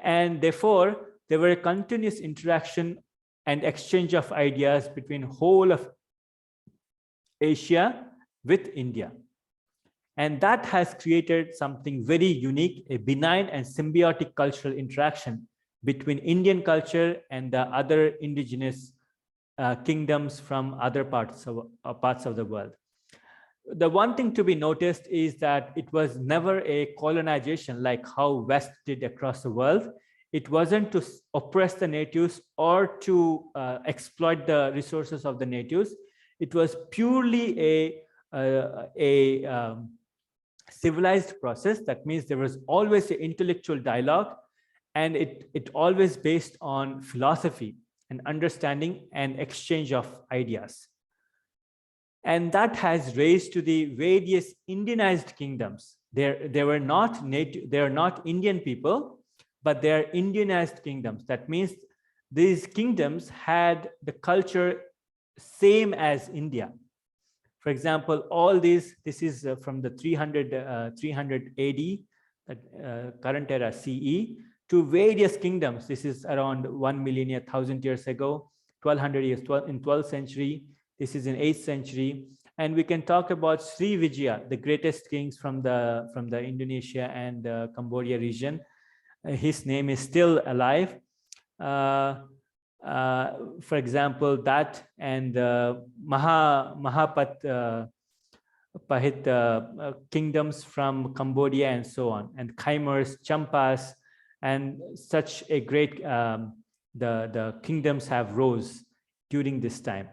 And therefore, there were a continuous interaction and exchange of ideas between whole of Asia with India. And that has created something very unique, a benign and symbiotic cultural interaction between Indian culture and the other indigenous kingdoms from other parts of the world. The one thing to be noticed is that it was never a colonization like how West did across the world. It wasn't to oppress the natives or to exploit the resources of the natives. It was purely a civilized process. That means there was always an intellectual dialogue, and it always based on philosophy and understanding and exchange of ideas. And that has raised to the various Indianized kingdoms. They were not native, they are not Indian people, but they are Indianized kingdoms. That means these kingdoms had the culture same as India. For example, all this is from the 300 AD, current era CE, to various kingdoms. This is around 1 millennia, 1,000 years ago, 1200 years, in 12th century. This is in 8th century. And we can talk about Sri Vijaya, the greatest kings from the Indonesia and Cambodia region. His name is still alive. For example, that and Mahapat Pahit kingdoms from Cambodia and so on, and Khmers, Champas, and such a great the kingdoms have rose during this time.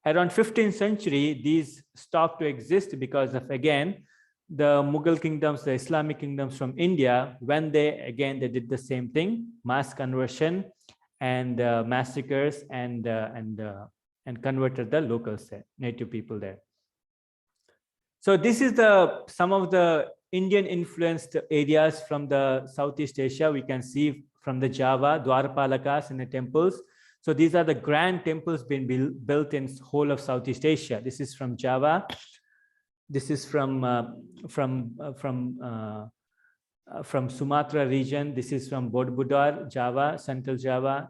Around 15th century, these stopped to exist because of, again, the Mughal kingdoms, the Islamic kingdoms from India, when they did the same thing, mass conversion and massacres and converted the locals there, native people there. So this is some of the Indian influenced areas from the Southeast Asia. We can see from the Java, Dwarpalakas in the temples. So these are the grand temples being built in whole of Southeast Asia. This is from Java. This is from Sumatra region. This is from Borobudur, Java, Central Java.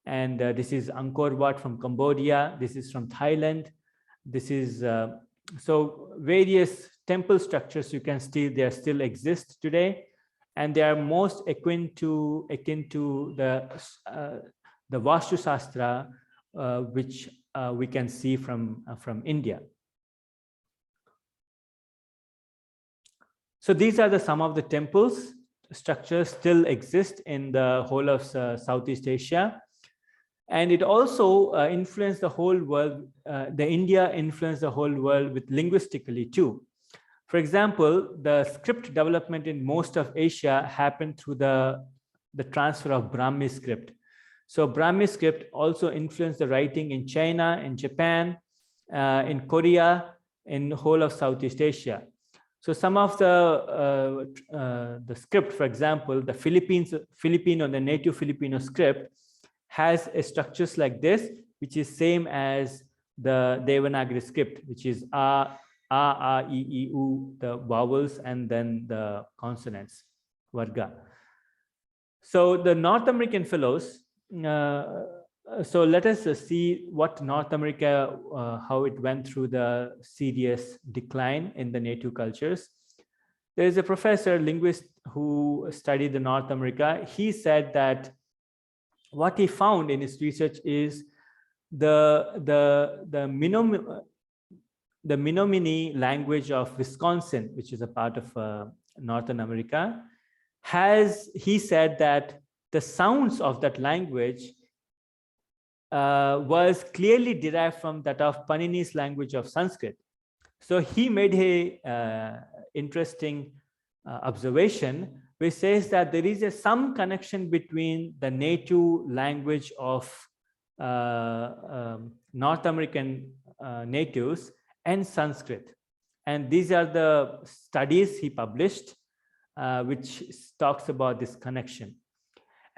And this is Angkor Wat from Cambodia. This is from Thailand. This is so various temple structures you can see they still exist today, and they are most akin to the Vastu Shastra, which we can see from India. So these are some of the temples structures still exist in the whole of Southeast Asia. And it also influenced the whole world. The India influenced the whole world with linguistically too. For example, the script development in most of Asia happened through the transfer of Brahmi script. So Brahmi script also influenced the writing in China, in Japan, in Korea, in the whole of Southeast Asia. So some of the script, for example, the Filipino, the native Filipino script, has a structures like this, which is same as the Devanagari script, which is A, E, I, U, the vowels, and then the consonants, Varga. So the North American fellows, so let us see what North America, how it went through the serious decline in the native cultures. There is a professor, linguist, who studied the North America. He said that what he found in his research is the Menominee language of Wisconsin, which is a part of Northern America, he said that the sounds of that language was clearly derived from that of Panini's language of Sanskrit. So he made a interesting observation, which says that there is some connection between the native language of North American natives and Sanskrit. And these are the studies he published, which talks about this connection.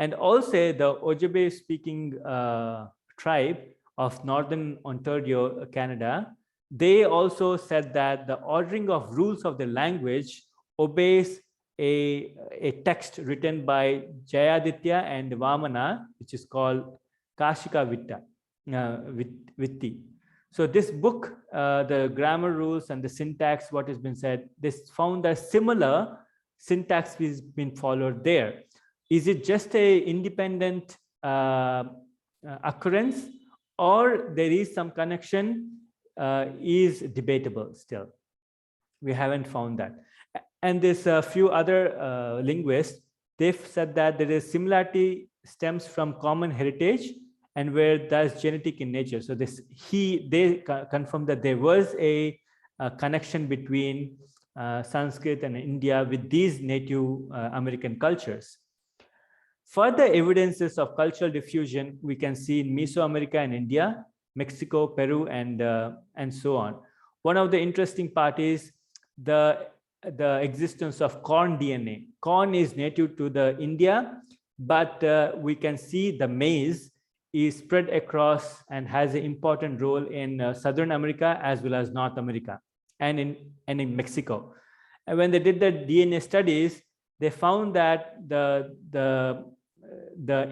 And also the Ojibwe speaking tribe of Northern Ontario, Canada, they also said that the ordering of rules of the language obeys a text written by Jayaditya and Vamana, which is called Kashika Vitti. So this book, the grammar rules and the syntax, what has been said, this found that similar syntax has been followed there. Is it just a independent occurrence, or there is some connection? Is debatable still. We haven't found that. And there's a few other linguists, they've said that there is similarity stems from common heritage and where that's genetic in nature. So they confirmed that there was a connection between Sanskrit and India with these Native American cultures. Further evidences of cultural diffusion we can see in Mesoamerica and India, Mexico, Peru, and so on. One of the interesting part is the existence of corn DNA. Corn is native to the India, but we can see the maize is spread across and has an important role in Southern America as well as North America and in Mexico. And when they did the DNA studies, they found that the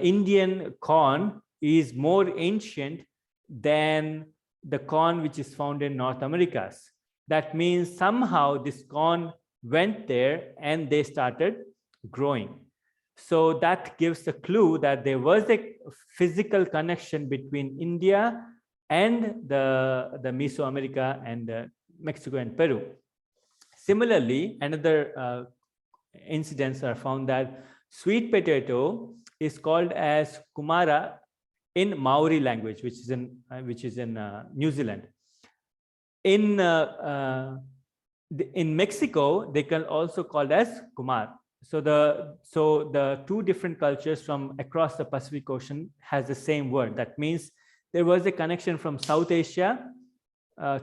Indian corn is more ancient than the corn which is found in North Americas. That means somehow this corn went there and they started growing. So that gives a clue that there was a physical connection between India and the Mesoamerica and Mexico and Peru. Similarly, another incidents are found that sweet potato is called as kumara in Maori language, which is in New Zealand. In Mexico, they can also called as kumar. So the two different cultures from across the Pacific Ocean has the same word. That means there was a connection from South Asia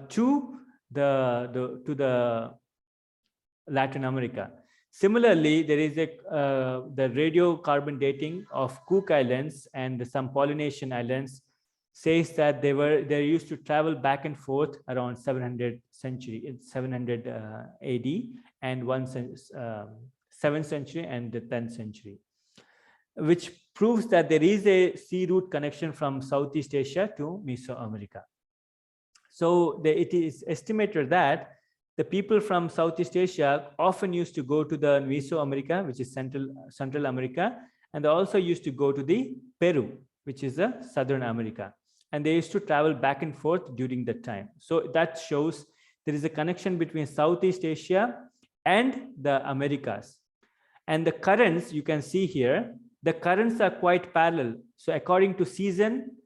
to the Latin America. Similarly, there is the radiocarbon dating of Cook Islands and some Polynesian islands says that they used to travel back and forth around 700 AD and 7th century and the 10th century, which proves that there is a sea route connection from Southeast Asia to Mesoamerica. So it is estimated that the people from Southeast Asia often used to go to the Mesoamerica, which is Central America, and they also used to go to the Peru, which is the Southern America. And they used to travel back and forth during that time. So that shows there is a connection between Southeast Asia and the Americas. And the currents, you can see here, the currents are quite parallel. So according to season,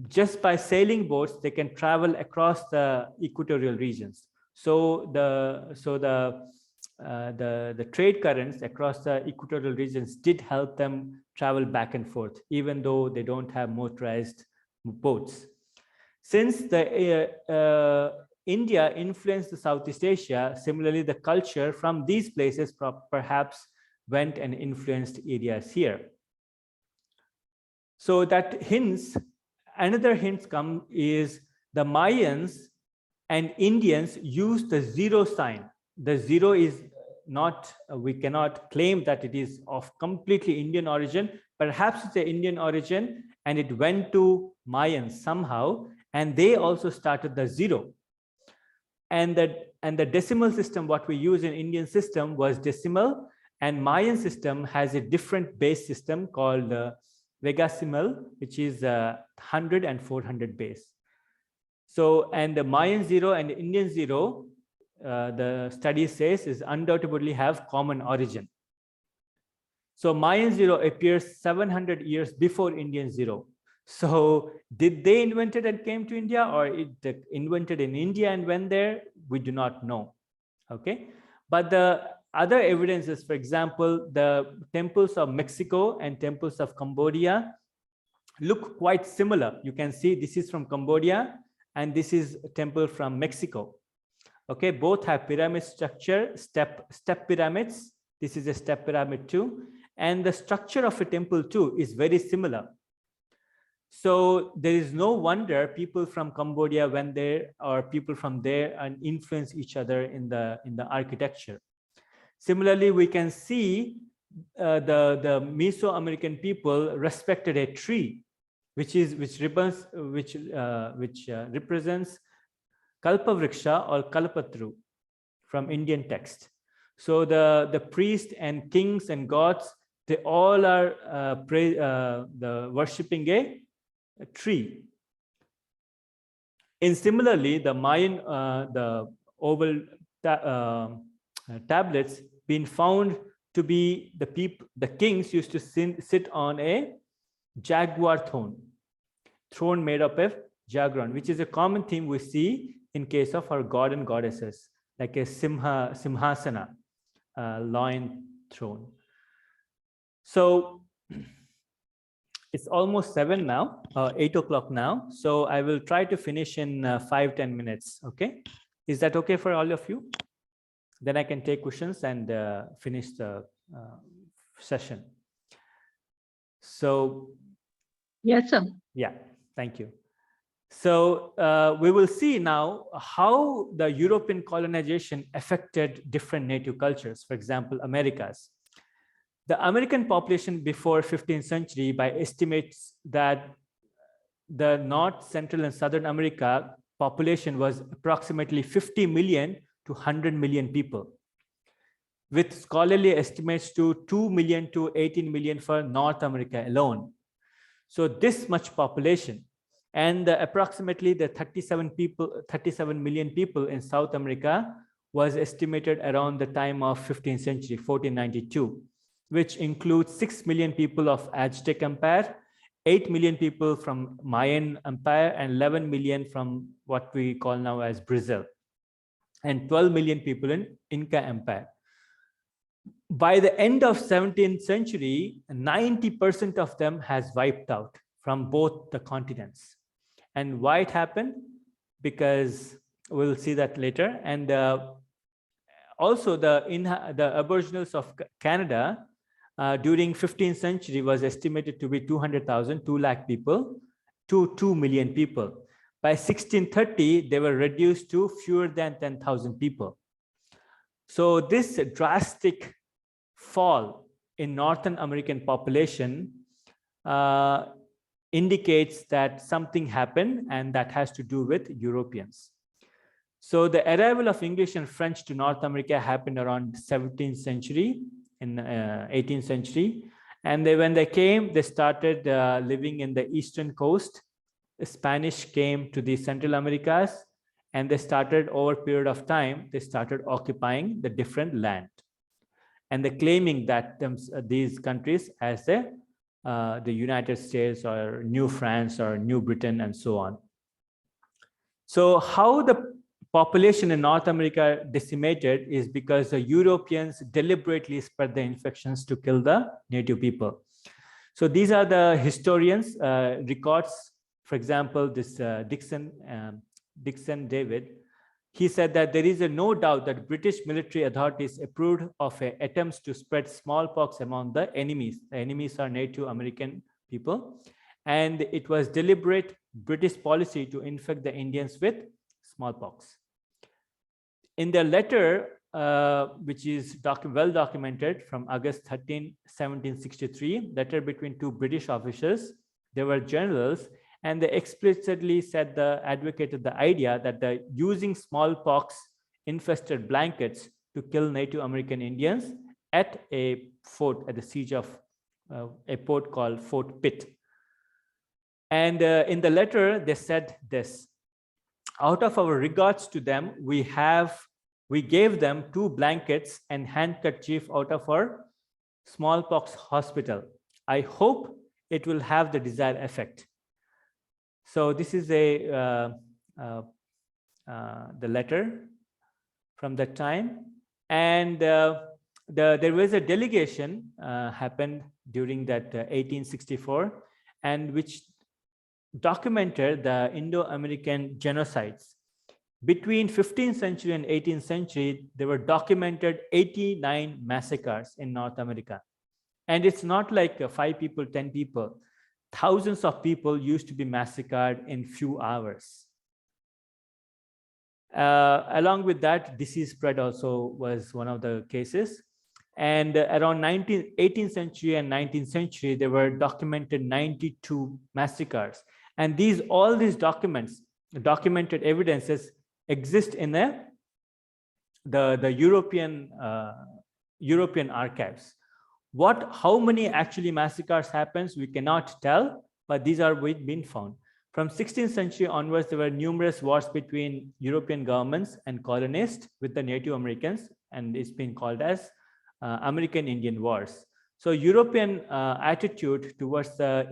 just by sailing boats, they can travel across the equatorial regions. So the trade currents across the equatorial regions did help them travel back and forth, even though they don't have motorized boats. Since India influenced the Southeast Asia, similarly the culture from these places perhaps went and influenced areas here. So that hints, another hint is the Mayans and Indians used the zero sign. The zero is not, we cannot claim that it is of completely Indian origin. Perhaps it's an Indian origin and it went to Mayans somehow, and they also started the zero. And the decimal system, what we use in Indian system was decimal, and Mayan system has a different base system called Vegasimal, which is 100 and 400 base. So, and the Mayan zero and the Indian zero, the study says, is undoubtedly have common origin. So Mayan zero appears 700 years before Indian zero. So did they invent it and came to India, or it invented in India and went there? We do not know. Okay, but the other evidences, for example, the temples of Mexico and temples of Cambodia look quite similar. You can see this is from Cambodia and this is a temple from Mexico. Okay, both have pyramid structure, step pyramids. This is a step pyramid too, and the structure of a temple too is very similar. So there is no wonder people from Cambodia went there, or people from there, and influence each other in the architecture. Similarly, we can see the Mesoamerican people respected a tree, which represents Kalpavriksha or Kalpatru from Indian text. So the priests and kings and gods, they all are worshipping a tree. And similarly, the Mayan, the oval tablets been found to be the kings used to sit on a jaguar throne made up of jaguar, which is a common theme we see in case of our god and goddesses, like a simhasana, lion throne. So it's almost 7 now, 8 o'clock now. So I will try to finish in 5-10 minutes. Okay, is that okay for all of you? Then I can take questions and finish the session. So Yes, sir. yeah, thank you. So we will see now how the European colonization affected different native cultures, for example, Americas. The American population before 15th century, by estimates that the North, Central, and Southern America population was approximately 50 million to 100 million people, with scholarly estimates to 2 million to 18 million for North America alone. So this much population, and approximately the 37 million people in South America was estimated around the time of 15th century, 1492, which includes 6 million people of Aztec Empire, 8 million people from Mayan Empire, and 11 million from what we call now as Brazil, and 12 million people in Inca Empire. By the end of 17th century, 90% of them has wiped out from both the continents. And why it happened? Because we'll see that later. And also the Aboriginals of Canada during 15th century was estimated to be 200,000, 2 lakh people to 2 million people. By 1630, they were reduced to fewer than 10,000 people. So this drastic fall in Northern American population indicates that something happened, and that has to do with Europeans. So the arrival of English and French to North America happened around 17th century, in 18th century. And when they came, they started living in the eastern coast. The Spanish came to the Central Americas, and they started, over a period of time, they started occupying the different land. And they're claiming that these countries as the United States or New France or New Britain and so on. So how the population in North America decimated is because the Europeans deliberately spread the infections to kill the native people. So these are the historians' records. For example, this Dixon David, he said that there is no doubt that British military authorities approved of attempts to spread smallpox among the enemies. The enemies are Native American people. And it was deliberate British policy to infect the Indians with smallpox. In their letter, which is well documented from August 13, 1763, letter between 2 British officers, they were generals, and they explicitly advocated the idea that using smallpox infested blankets to kill Native American Indians at a fort, at the siege of a port called Fort Pitt. And in the letter, they said this: out of our regards to them, we gave them 2 blankets and handkerchief out of our smallpox hospital. I hope it will have the desired effect. So this is the letter from that time. And there was a delegation happened during that 1864, and which documented the Indo-American genocides. Between 15th century and 18th century, there were documented 89 massacres in North America. And it's not like 5 people, 10 people. Thousands of people used to be massacred in few hours. Along with that, disease spread also was one of the cases. And around 18th century and 19th century, there were documented 92 massacres. And all these documented evidences exist in the European archives. How many actually massacres happens, we cannot tell, but these are been found. From 16th century onwards, there were numerous wars between European governments and colonists with the Native Americans, and it's been called as American Indian Wars. So European attitude towards the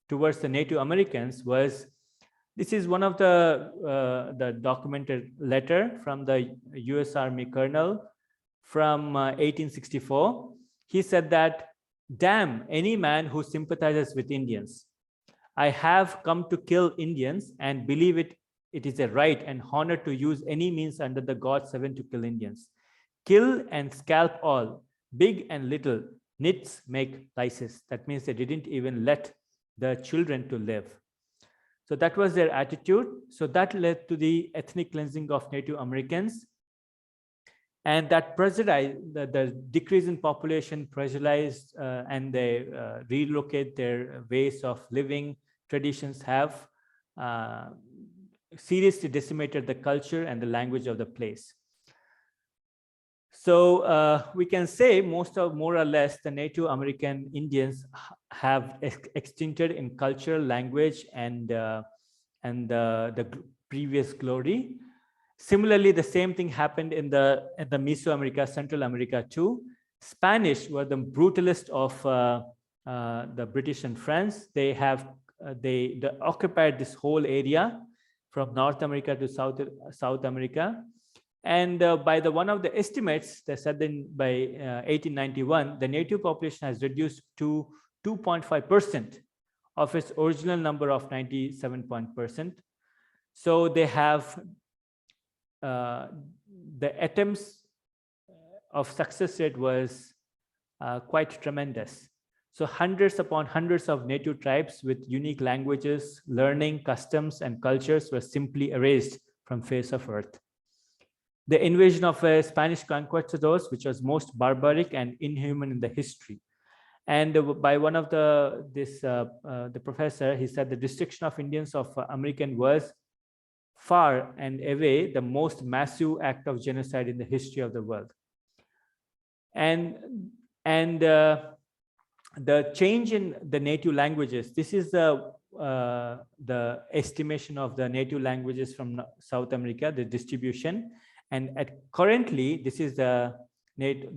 towards the Native Americans was, this is one of the documented letter from the US Army colonel from 1864. He said that, damn any man who sympathizes with Indians. I have come to kill Indians and believe it is a right and honor to use any means under the God's heaven to kill Indians. Kill and scalp all, big and little, nits make lices. That means they didn't even let the children to live. So that was their attitude. So that led to the ethnic cleansing of Native Americans. And that pressurized, the decrease in population pressurized, and they relocate their ways of living, traditions have seriously decimated the culture and the language of the place. So we can say more or less the Native American Indians have extincted in culture, language, and the previous glory. Similarly, the same thing happened in the Mesoamerica, Central America too. Spanish were the brutalist of the British and French. They occupied this whole area from North America to South America. And by one of the estimates, they said by 1891, the native population has reduced to 2.5% of its original number of 97%. So they have the attempts of success rate was quite tremendous. So hundreds upon hundreds of native tribes with unique languages, learning, customs, and cultures were simply erased from face of earth. The invasion of Spanish conquistadors, which was most barbaric and inhuman in the history. And by one of the professor, he said the destruction of Indians of American was far and away the most massive act of genocide in the history of the world. And the change in the native languages, this is the estimation of the native languages from South America, the distribution. And currently, this is the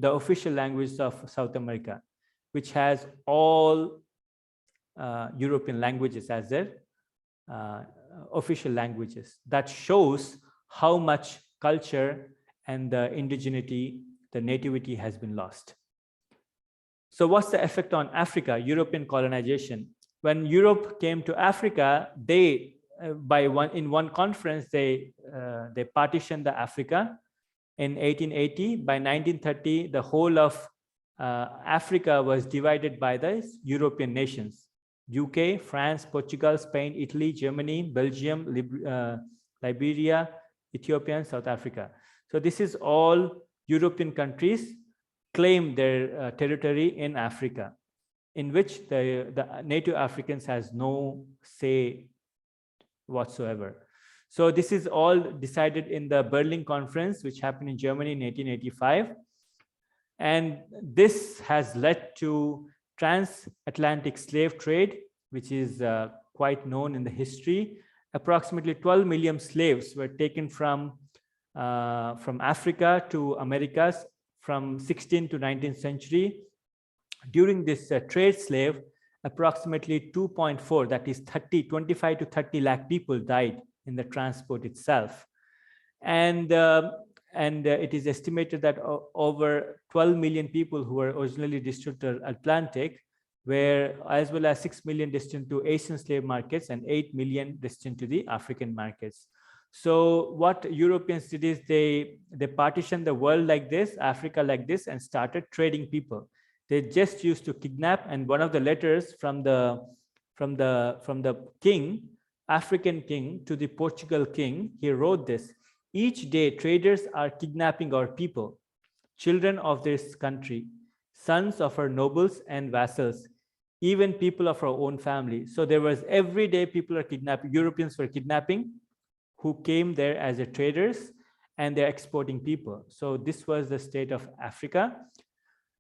official language of South America, which has all European languages as their official languages. That shows how much culture and the indigeneity, the nativity has been lost. So what's the effect on Africa, European colonization? When Europe came to Africa, they in one conference, they partitioned the Africa in 1880. By 1930, the whole of Africa was divided by the European nations: UK, France, Portugal, Spain, Italy, Germany, Belgium, Liberia, Ethiopia, and South Africa. So this is all European countries claim their territory in Africa, in which the native Africans has no say whatsoever. So this is all decided in the Berlin Conference, which happened in Germany in 1885. And this has led to transatlantic slave trade, which is quite known in the history. Approximately 12 million slaves were taken from Africa to Americas from 16th to 19th century. During this trade slave, approximately 2.4, that is 25 to 30 lakh people died in the transport itself. And it is estimated that over 12 million people who were originally destined to the Atlantic were, as well as 6 million destined to Asian slave markets and 8 million destined to the African markets. So what Europeans did is they partitioned the world like this, Africa like this, and started trading people. They just used to kidnap. And one of the letters from the king, African king, to the Portugal king, he wrote this: each day traders are kidnapping our people, children of this country, sons of our nobles and vassals, even people of our own family. So there was every day people are kidnapping, Europeans were kidnapping, who came there as traders, and they're exporting people. So this was the state of Africa.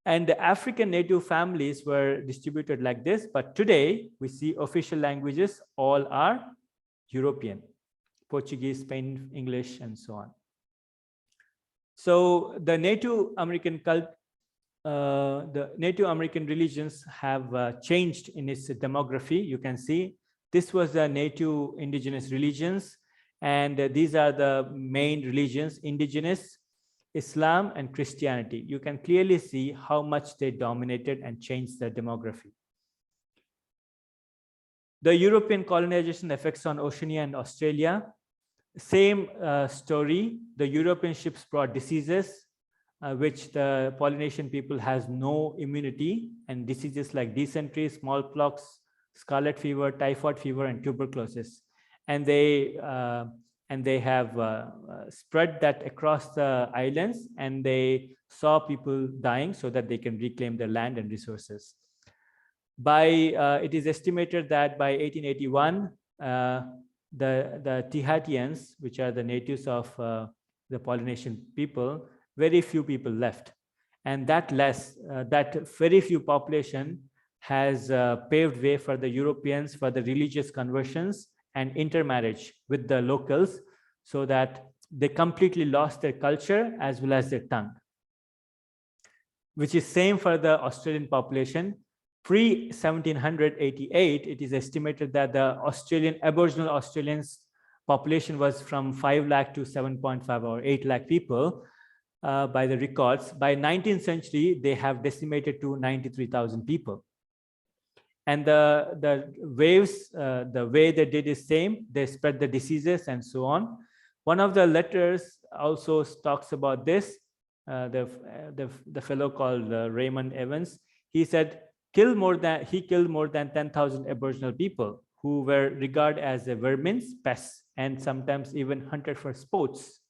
And the African native families were distributed like this. But today we see official languages all are European: Portuguese, Spain, English, and so on. So the Native American the Native American religions have changed in its demography. You can see this was the native indigenous religions, and these are the main religions: indigenous, Islam, and Christianity. You can clearly see how much they dominated and changed the demography. The European colonization effects on Oceania and Australia. Same story. The European ships brought diseases, which the Polynesian people has no immunity, and diseases like dysentery, smallpox, scarlet fever, typhoid fever, and tuberculosis. And they have spread that across the islands, and they saw people dying so that they can reclaim their land and resources. It is estimated that by 1881, the Tahitians, which are the natives of the Polynesian people, very few people left. And that very few population has paved way for the Europeans for the religious conversions and intermarriage with the locals, so that they completely lost their culture as well as their tongue, which is same for the Australian population. Pre 1788, it is estimated that the Aboriginal Australians population was from 5 lakh to 7.5 or 8 lakh people by the records. By 19th century, they have decimated to 93,000 people. And the waves, the way they did is same. They spread the diseases and so on. One of the letters also talks about this. The fellow called Raymond Evans, he said, he killed more than 10,000 Aboriginal people who were regarded as vermin, pests, and sometimes even hunted for sports.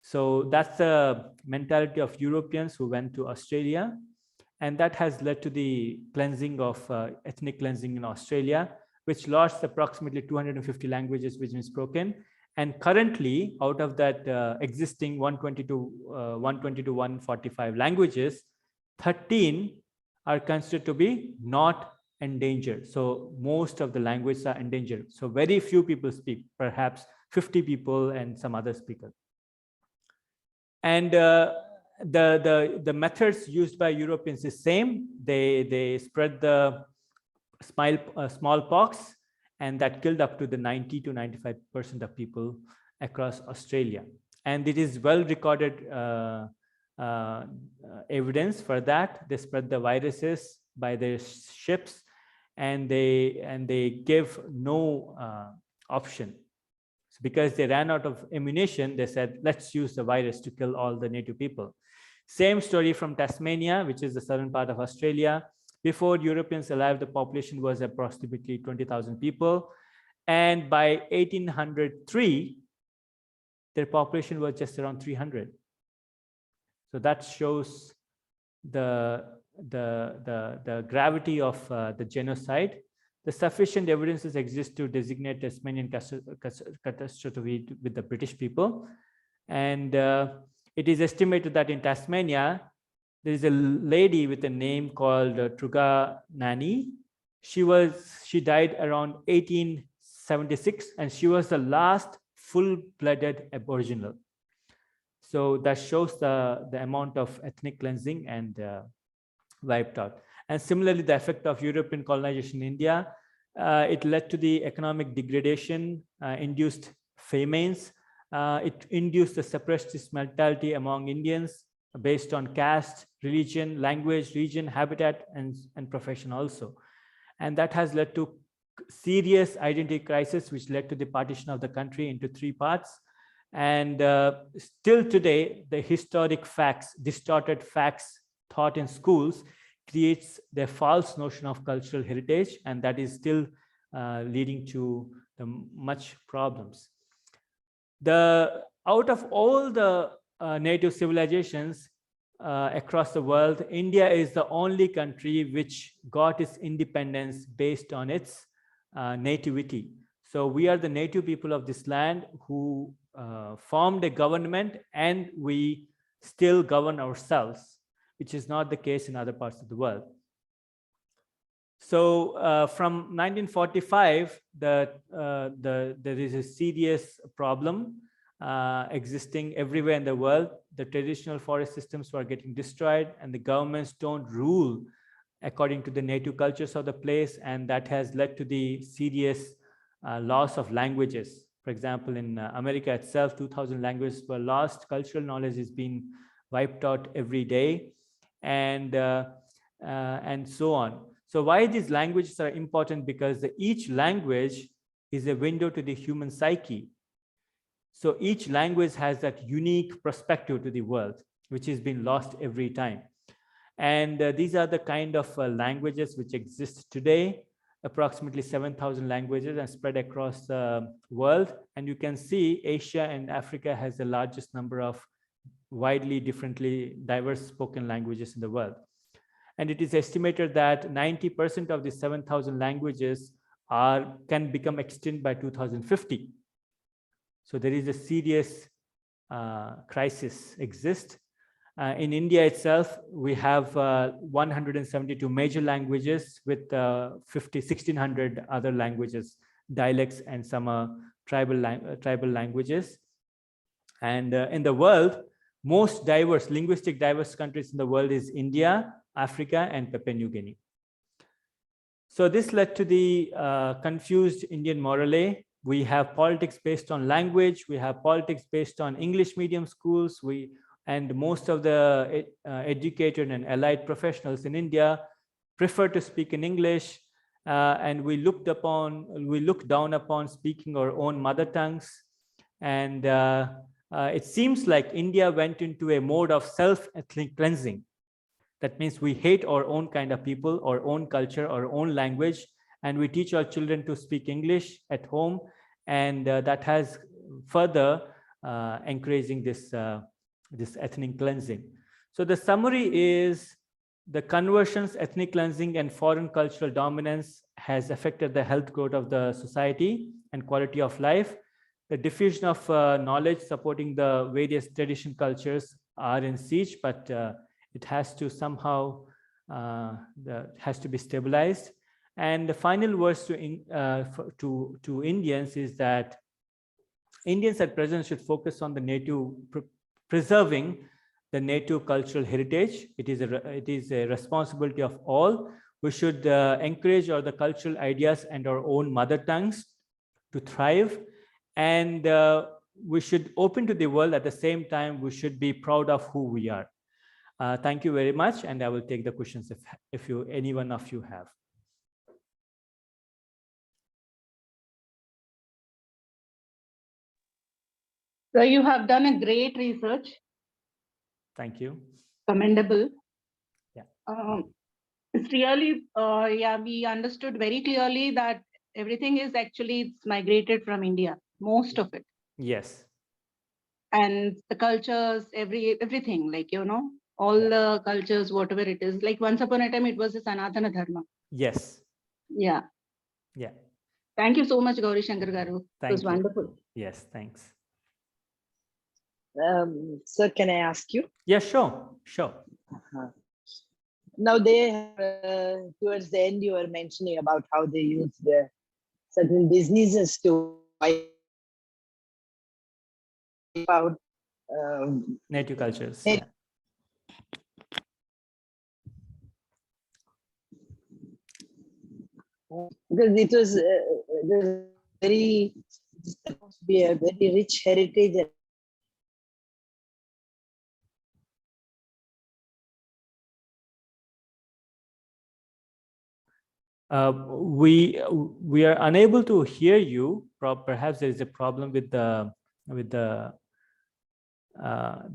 So that's the mentality of Europeans who went to Australia. And that has led to the cleansing of ethnic cleansing in Australia, which lost approximately 250 languages which been spoken. And currently, out of that existing 120 to 145 languages, 13 are considered to be not endangered. So most of the languages are endangered. So very few people speak, perhaps 50 people and some other speakers. And the methods used by Europeans is same. They spread the smallpox, and that killed up to the 90 to 95% of people across Australia. And it is well recorded evidence for that. They spread the viruses by their ships, and they give no option. So because they ran out of ammunition, they said, let's use the virus to kill all the native people. Same story from Tasmania, which is the southern part of Australia. Before Europeans arrived, the population was approximately 20,000 people. And by 1803, their population was just around 300. So that shows the gravity of the genocide. The sufficient evidences exist to designate Tasmanian catastrophe with the British people. And it is estimated that in Tasmania, there is a lady with a name called Truga Nani. She died around 1876, and she was the last full-blooded Aboriginal. So that shows the amount of ethnic cleansing and wiped out. And similarly, the effect of European colonization in India, it led to the economic degradation, induced famines. It induced the separatist mentality among Indians based on caste, religion, language, region, habitat, and profession also. And that has led to serious identity crisis, which led to the partition of the country into 3 parts. And still today, the historic facts, distorted facts taught in schools creates the false notion of cultural heritage, and that is still leading to much problems. Out of all the native civilizations across the world, India is the only country which got its independence based on its nativity. So we are the native people of this land who formed a government, and we still govern ourselves, which is not the case in other parts of the world. So from 1945, there is a serious problem existing everywhere in the world. The traditional forest systems were getting destroyed, and the governments don't rule according to the native cultures of the place, and that has led to the serious loss of languages. For example, in America itself, 2,000 languages were lost. Cultural knowledge is being wiped out every day, and so on. So why these languages are important? Because each language is a window to the human psyche. So each language has that unique perspective to the world, which has been lost every time. And these are the kind of languages which exist today, approximately 7,000 languages and spread across the world. And you can see Asia and Africa has the largest number of widely differently diverse spoken languages in the world. And it is estimated that 90% of the 7,000 languages can become extinct by 2050. So there is a serious crisis exist. In India itself, we have 172 major languages with 1,600 other languages, dialects, and some tribal languages. And in the world, most linguistic diverse countries in the world is India, Africa, and Papua New Guinea. So this led to the confused Indian morale. We have politics based on language. We have politics based on English medium schools. And most of the educated and allied professionals in India prefer to speak in English. And we look down upon speaking our own mother tongues. And it seems like India went into a mode of self-ethnic cleansing. That means we hate our own kind of people, our own culture, our own language, and we teach our children to speak English at home. And that has further encouraging this ethnic cleansing. So the summary is the conversions, ethnic cleansing, and foreign cultural dominance has affected the health growth of the society and quality of life. The diffusion of knowledge supporting the various tradition cultures are in siege, but it has to somehow has to be stabilized. And the final words to Indians is that Indians at present should focus on the native, preserving the native cultural heritage. It is a responsibility of all. We should encourage the cultural ideas and our own mother tongues to thrive. And we should open to the world. At the same time, we should be proud of who we are. Thank you very much, and I will take the questions if any one of you have. So you have done a great research. Thank you. Commendable. Yeah. It's really, we understood very clearly that everything is actually migrated from India, most of it. Yes. And the cultures, everything, like, all the cultures, whatever it is. Like once upon a time, it was a Sanatana Dharma. Yes. Yeah. Yeah. Thank you so much, Gaurishankar Garu. It was wonderful. Yes, thanks. Sir, can I ask you? Yeah, sure. Now towards the end, you were mentioning about how they use certain diseases to wipe out native cultures. Yeah. Because it was supposed to be a very rich heritage. We are unable to hear you. Perhaps there is a problem with the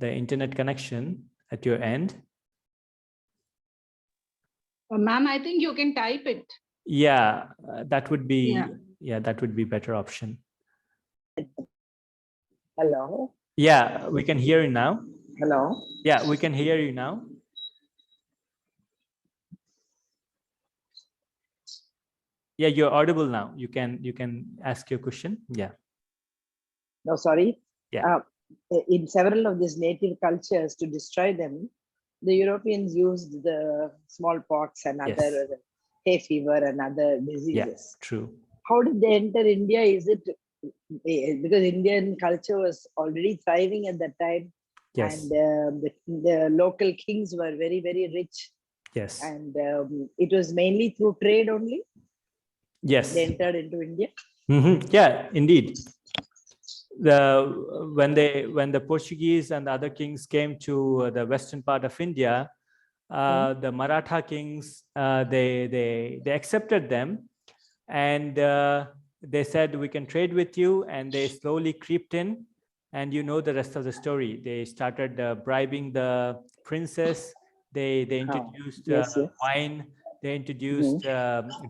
internet connection at your end. Ma'am, I think you can type it. Yeah, that would be that would be better option. Hello. Yeah, we can hear you now. Hello. Yeah, we can hear you now. Yeah, you're audible now. You can ask your question. Yeah. No, sorry. Yeah. In several of these native cultures, to destroy them, the Europeans used the smallpox and other hay fever and other diseases. Yes, true. How did they enter India? Is it because Indian culture was already thriving at that time? Yes. And the local kings were very, very rich. Yes. And it was mainly through trade only. Yes. They entered into India. Mm-hmm. Yeah, indeed. When the Portuguese and the other kings came to the western part of India, the Maratha kings they accepted them, and they said we can trade with you, and they slowly creeped in, and you know the rest of the story. They started bribing the princess. They introduced wine. They introduced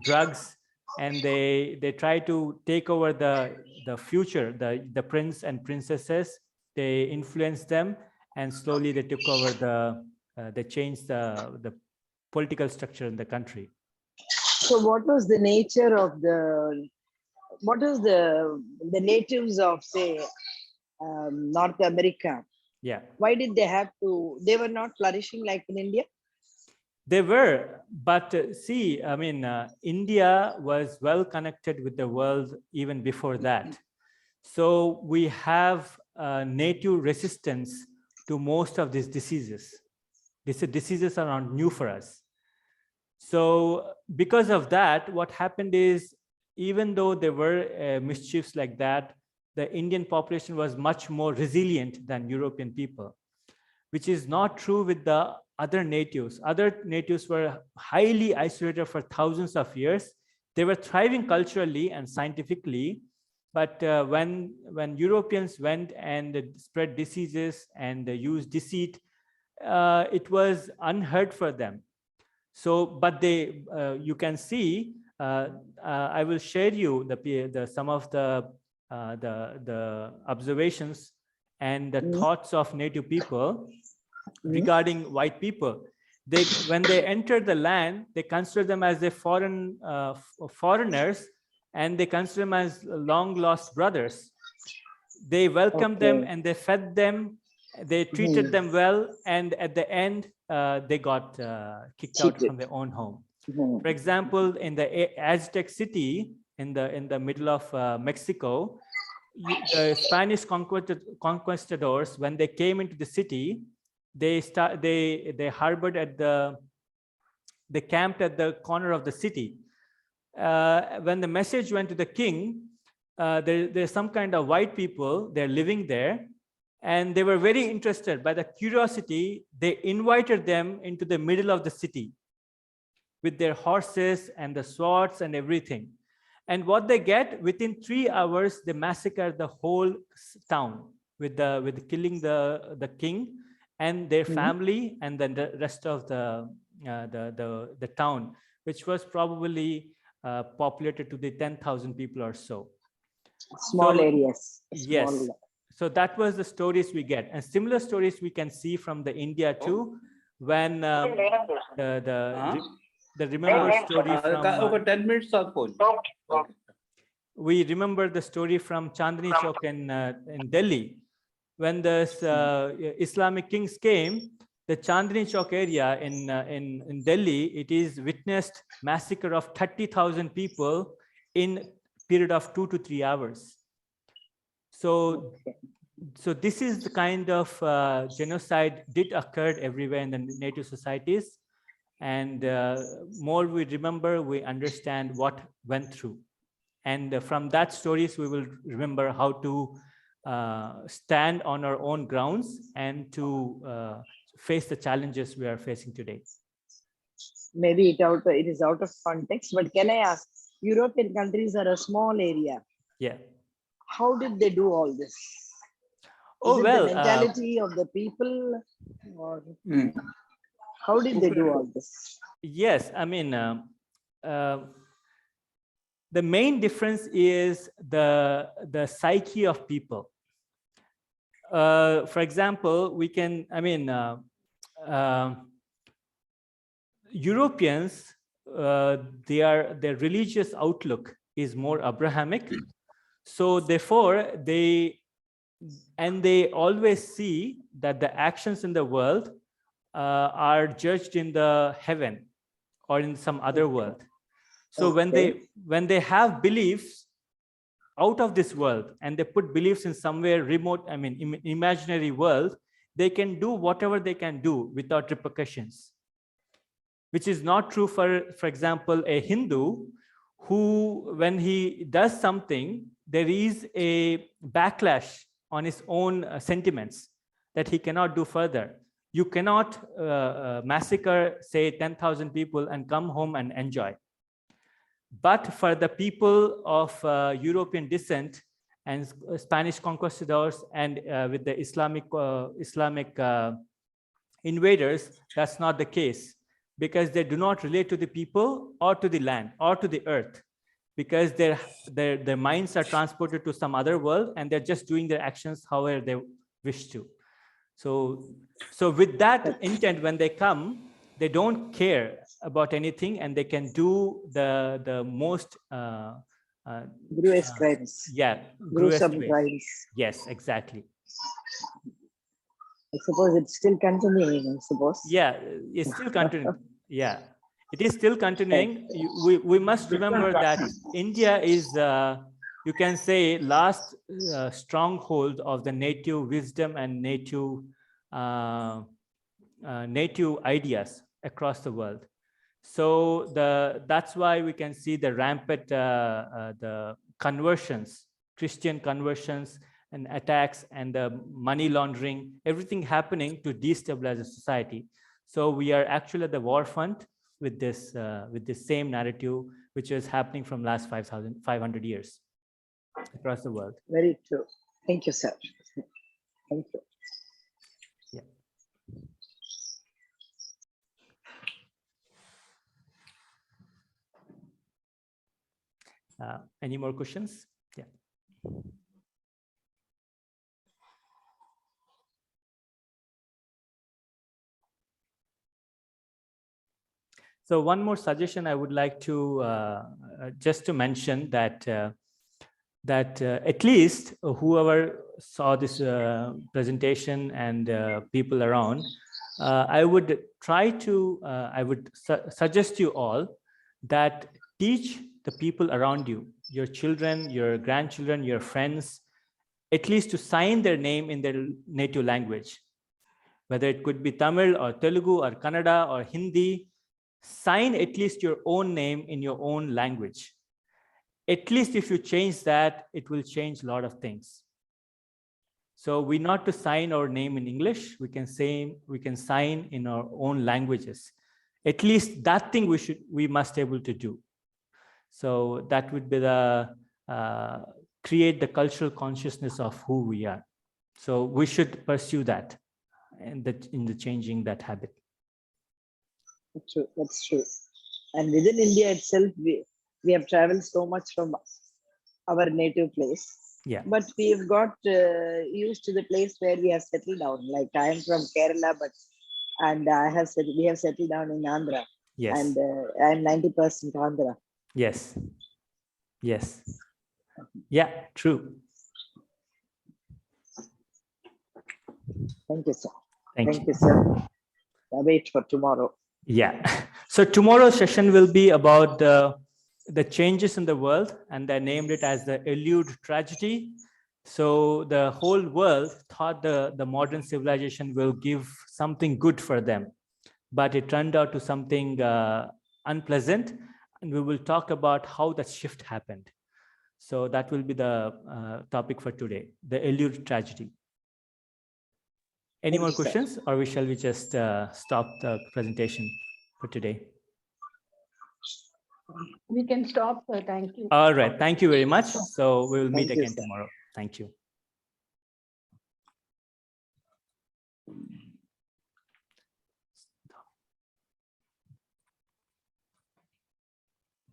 drugs. And they try to take over the future, the prince and princesses. They influenced them, and slowly they took over they changed the political structure in the country. So what was the nature of what is the natives of, say, North America? Yeah. Why did they have to, they were not flourishing like in India? They were, but see, I mean, India was well connected with the world even before that. So we have native resistance to most of these diseases. These diseases are not new for us. So because of that, what happened is, even though there were mischiefs like that, the Indian population was much more resilient than European people, which is not true with the other natives. Other natives were highly isolated for thousands of years. They were thriving culturally and scientifically, but when Europeans went and spread diseases and used deceit, it was unheard for them. So, but they, you can see, I will share you the some of the observations and the thoughts of native people regarding white people. They, when they enter the land, they consider them as a foreigners, and they consider them as long lost brothers. They welcomed them and they fed them, they treated them well, and at the end they got kicked out from their own home. For example, in the Aztec city in the middle of Mexico, the Spanish conquistadors, when they came into the city, they harbored at they camped at the corner of the city. When the message went to the king, there's some kind of white people, they're living there, and they were very interested. By the curiosity, they invited them into the middle of the city with their horses and the swords and everything. And what they get, within 3 hours, they massacre the whole town with killing the king and their family, and then the rest of the town, which was probably populated to the 10,000 people or so. Small areas. Yes. So that was the stories we get, and similar stories we can see from the India too. When the remember story from 10 minutes of phone. We remember the story from Chandni Chowk in Delhi. When the Islamic kings came, the Chandni Chowk area in Delhi, it is witnessed massacre of 30,000 people in period of 2 to 3 hours. So this is the kind of genocide did occur everywhere in the native societies. And more we remember, we understand what went through. And from that stories, we will remember how to stand on our own grounds and to face the challenges we are facing today. Maybe it is out of context, but can I ask, European countries are a small area. Yeah. How did they do all this? Oh, well, the mentality of the people, or how did they do all this? Yes, I mean, the main difference is the psyche of people. For example, we can, I mean, Europeans, their religious outlook is more Abrahamic. So therefore, they always see that the actions in the world are judged in the heaven or in some other world. So when they have beliefs out of this world and they put beliefs in somewhere remote, I mean, imaginary world, they can do whatever they can do without repercussions, which is not true for example, a Hindu who, when he does something, there is a backlash on his own sentiments that he cannot do further. You cannot massacre, say, 10,000 people and come home and enjoy. But for the people of European descent and Spanish conquistadors and with the Islamic invaders, that's not the case, because they do not relate to the people or to the land or to the earth, because their minds are transported to some other world and they're just doing their actions however they wish to. So with that intent, when they come, they don't care about anything, and they can do the most Gruesome crimes. yeah, Gruesome ways. crimes. Yes, exactly. I suppose it's still continuing, I suppose. Yeah, it's still continuing. Yeah, it is still continuing. We must remember that India is, you can say, last stronghold of the native wisdom and native native ideas across the world. So that's why we can see the rampant the conversions, Christian conversions and attacks, and the money laundering, everything happening to destabilize the society. So we are actually at the war front with this same narrative, which is happening from last 500 years across the world. Very true. Thank you, sir. Thank you. Any more questions? Yeah. So one more suggestion I would like to just to mention that at least whoever saw this presentation and people around, I would try to, I would suggest you all that teach the people around you, your children, your grandchildren, your friends, at least to sign their name in their native language, whether it could be Tamil or Telugu or Kannada or Hindi. Sign at least your own name in your own language. At least if you change that, it will change a lot of things. So we not to sign our name in English, we can sign in our own languages. At least that thing we must able to do. So that would be the create the cultural consciousness of who we are. So we should pursue that, and that in the changing that habit. True, that's true. And within India itself, we have traveled so much from our native place. Yeah. But we've got used to the place where we have settled down. Like I am from Kerala, we have settled down in Andhra. Yes. And I'm 90% Andhra. Yes. Yes. Yeah, true. Thank you, sir. Thank you, sir. I wait for tomorrow. Yeah. So tomorrow's session will be about the changes in the world, and they named it as the Elude Tragedy. So the whole world thought the modern civilization will give something good for them, but it turned out to something unpleasant, and we will talk about how that shift happened. So that will be the topic for today, the Elude Tragedy. Any more questions, or shall we just stop the presentation for today? We can stop, sir. Thank you. All right. Thank you very much. So we will meet again tomorrow. Thank you.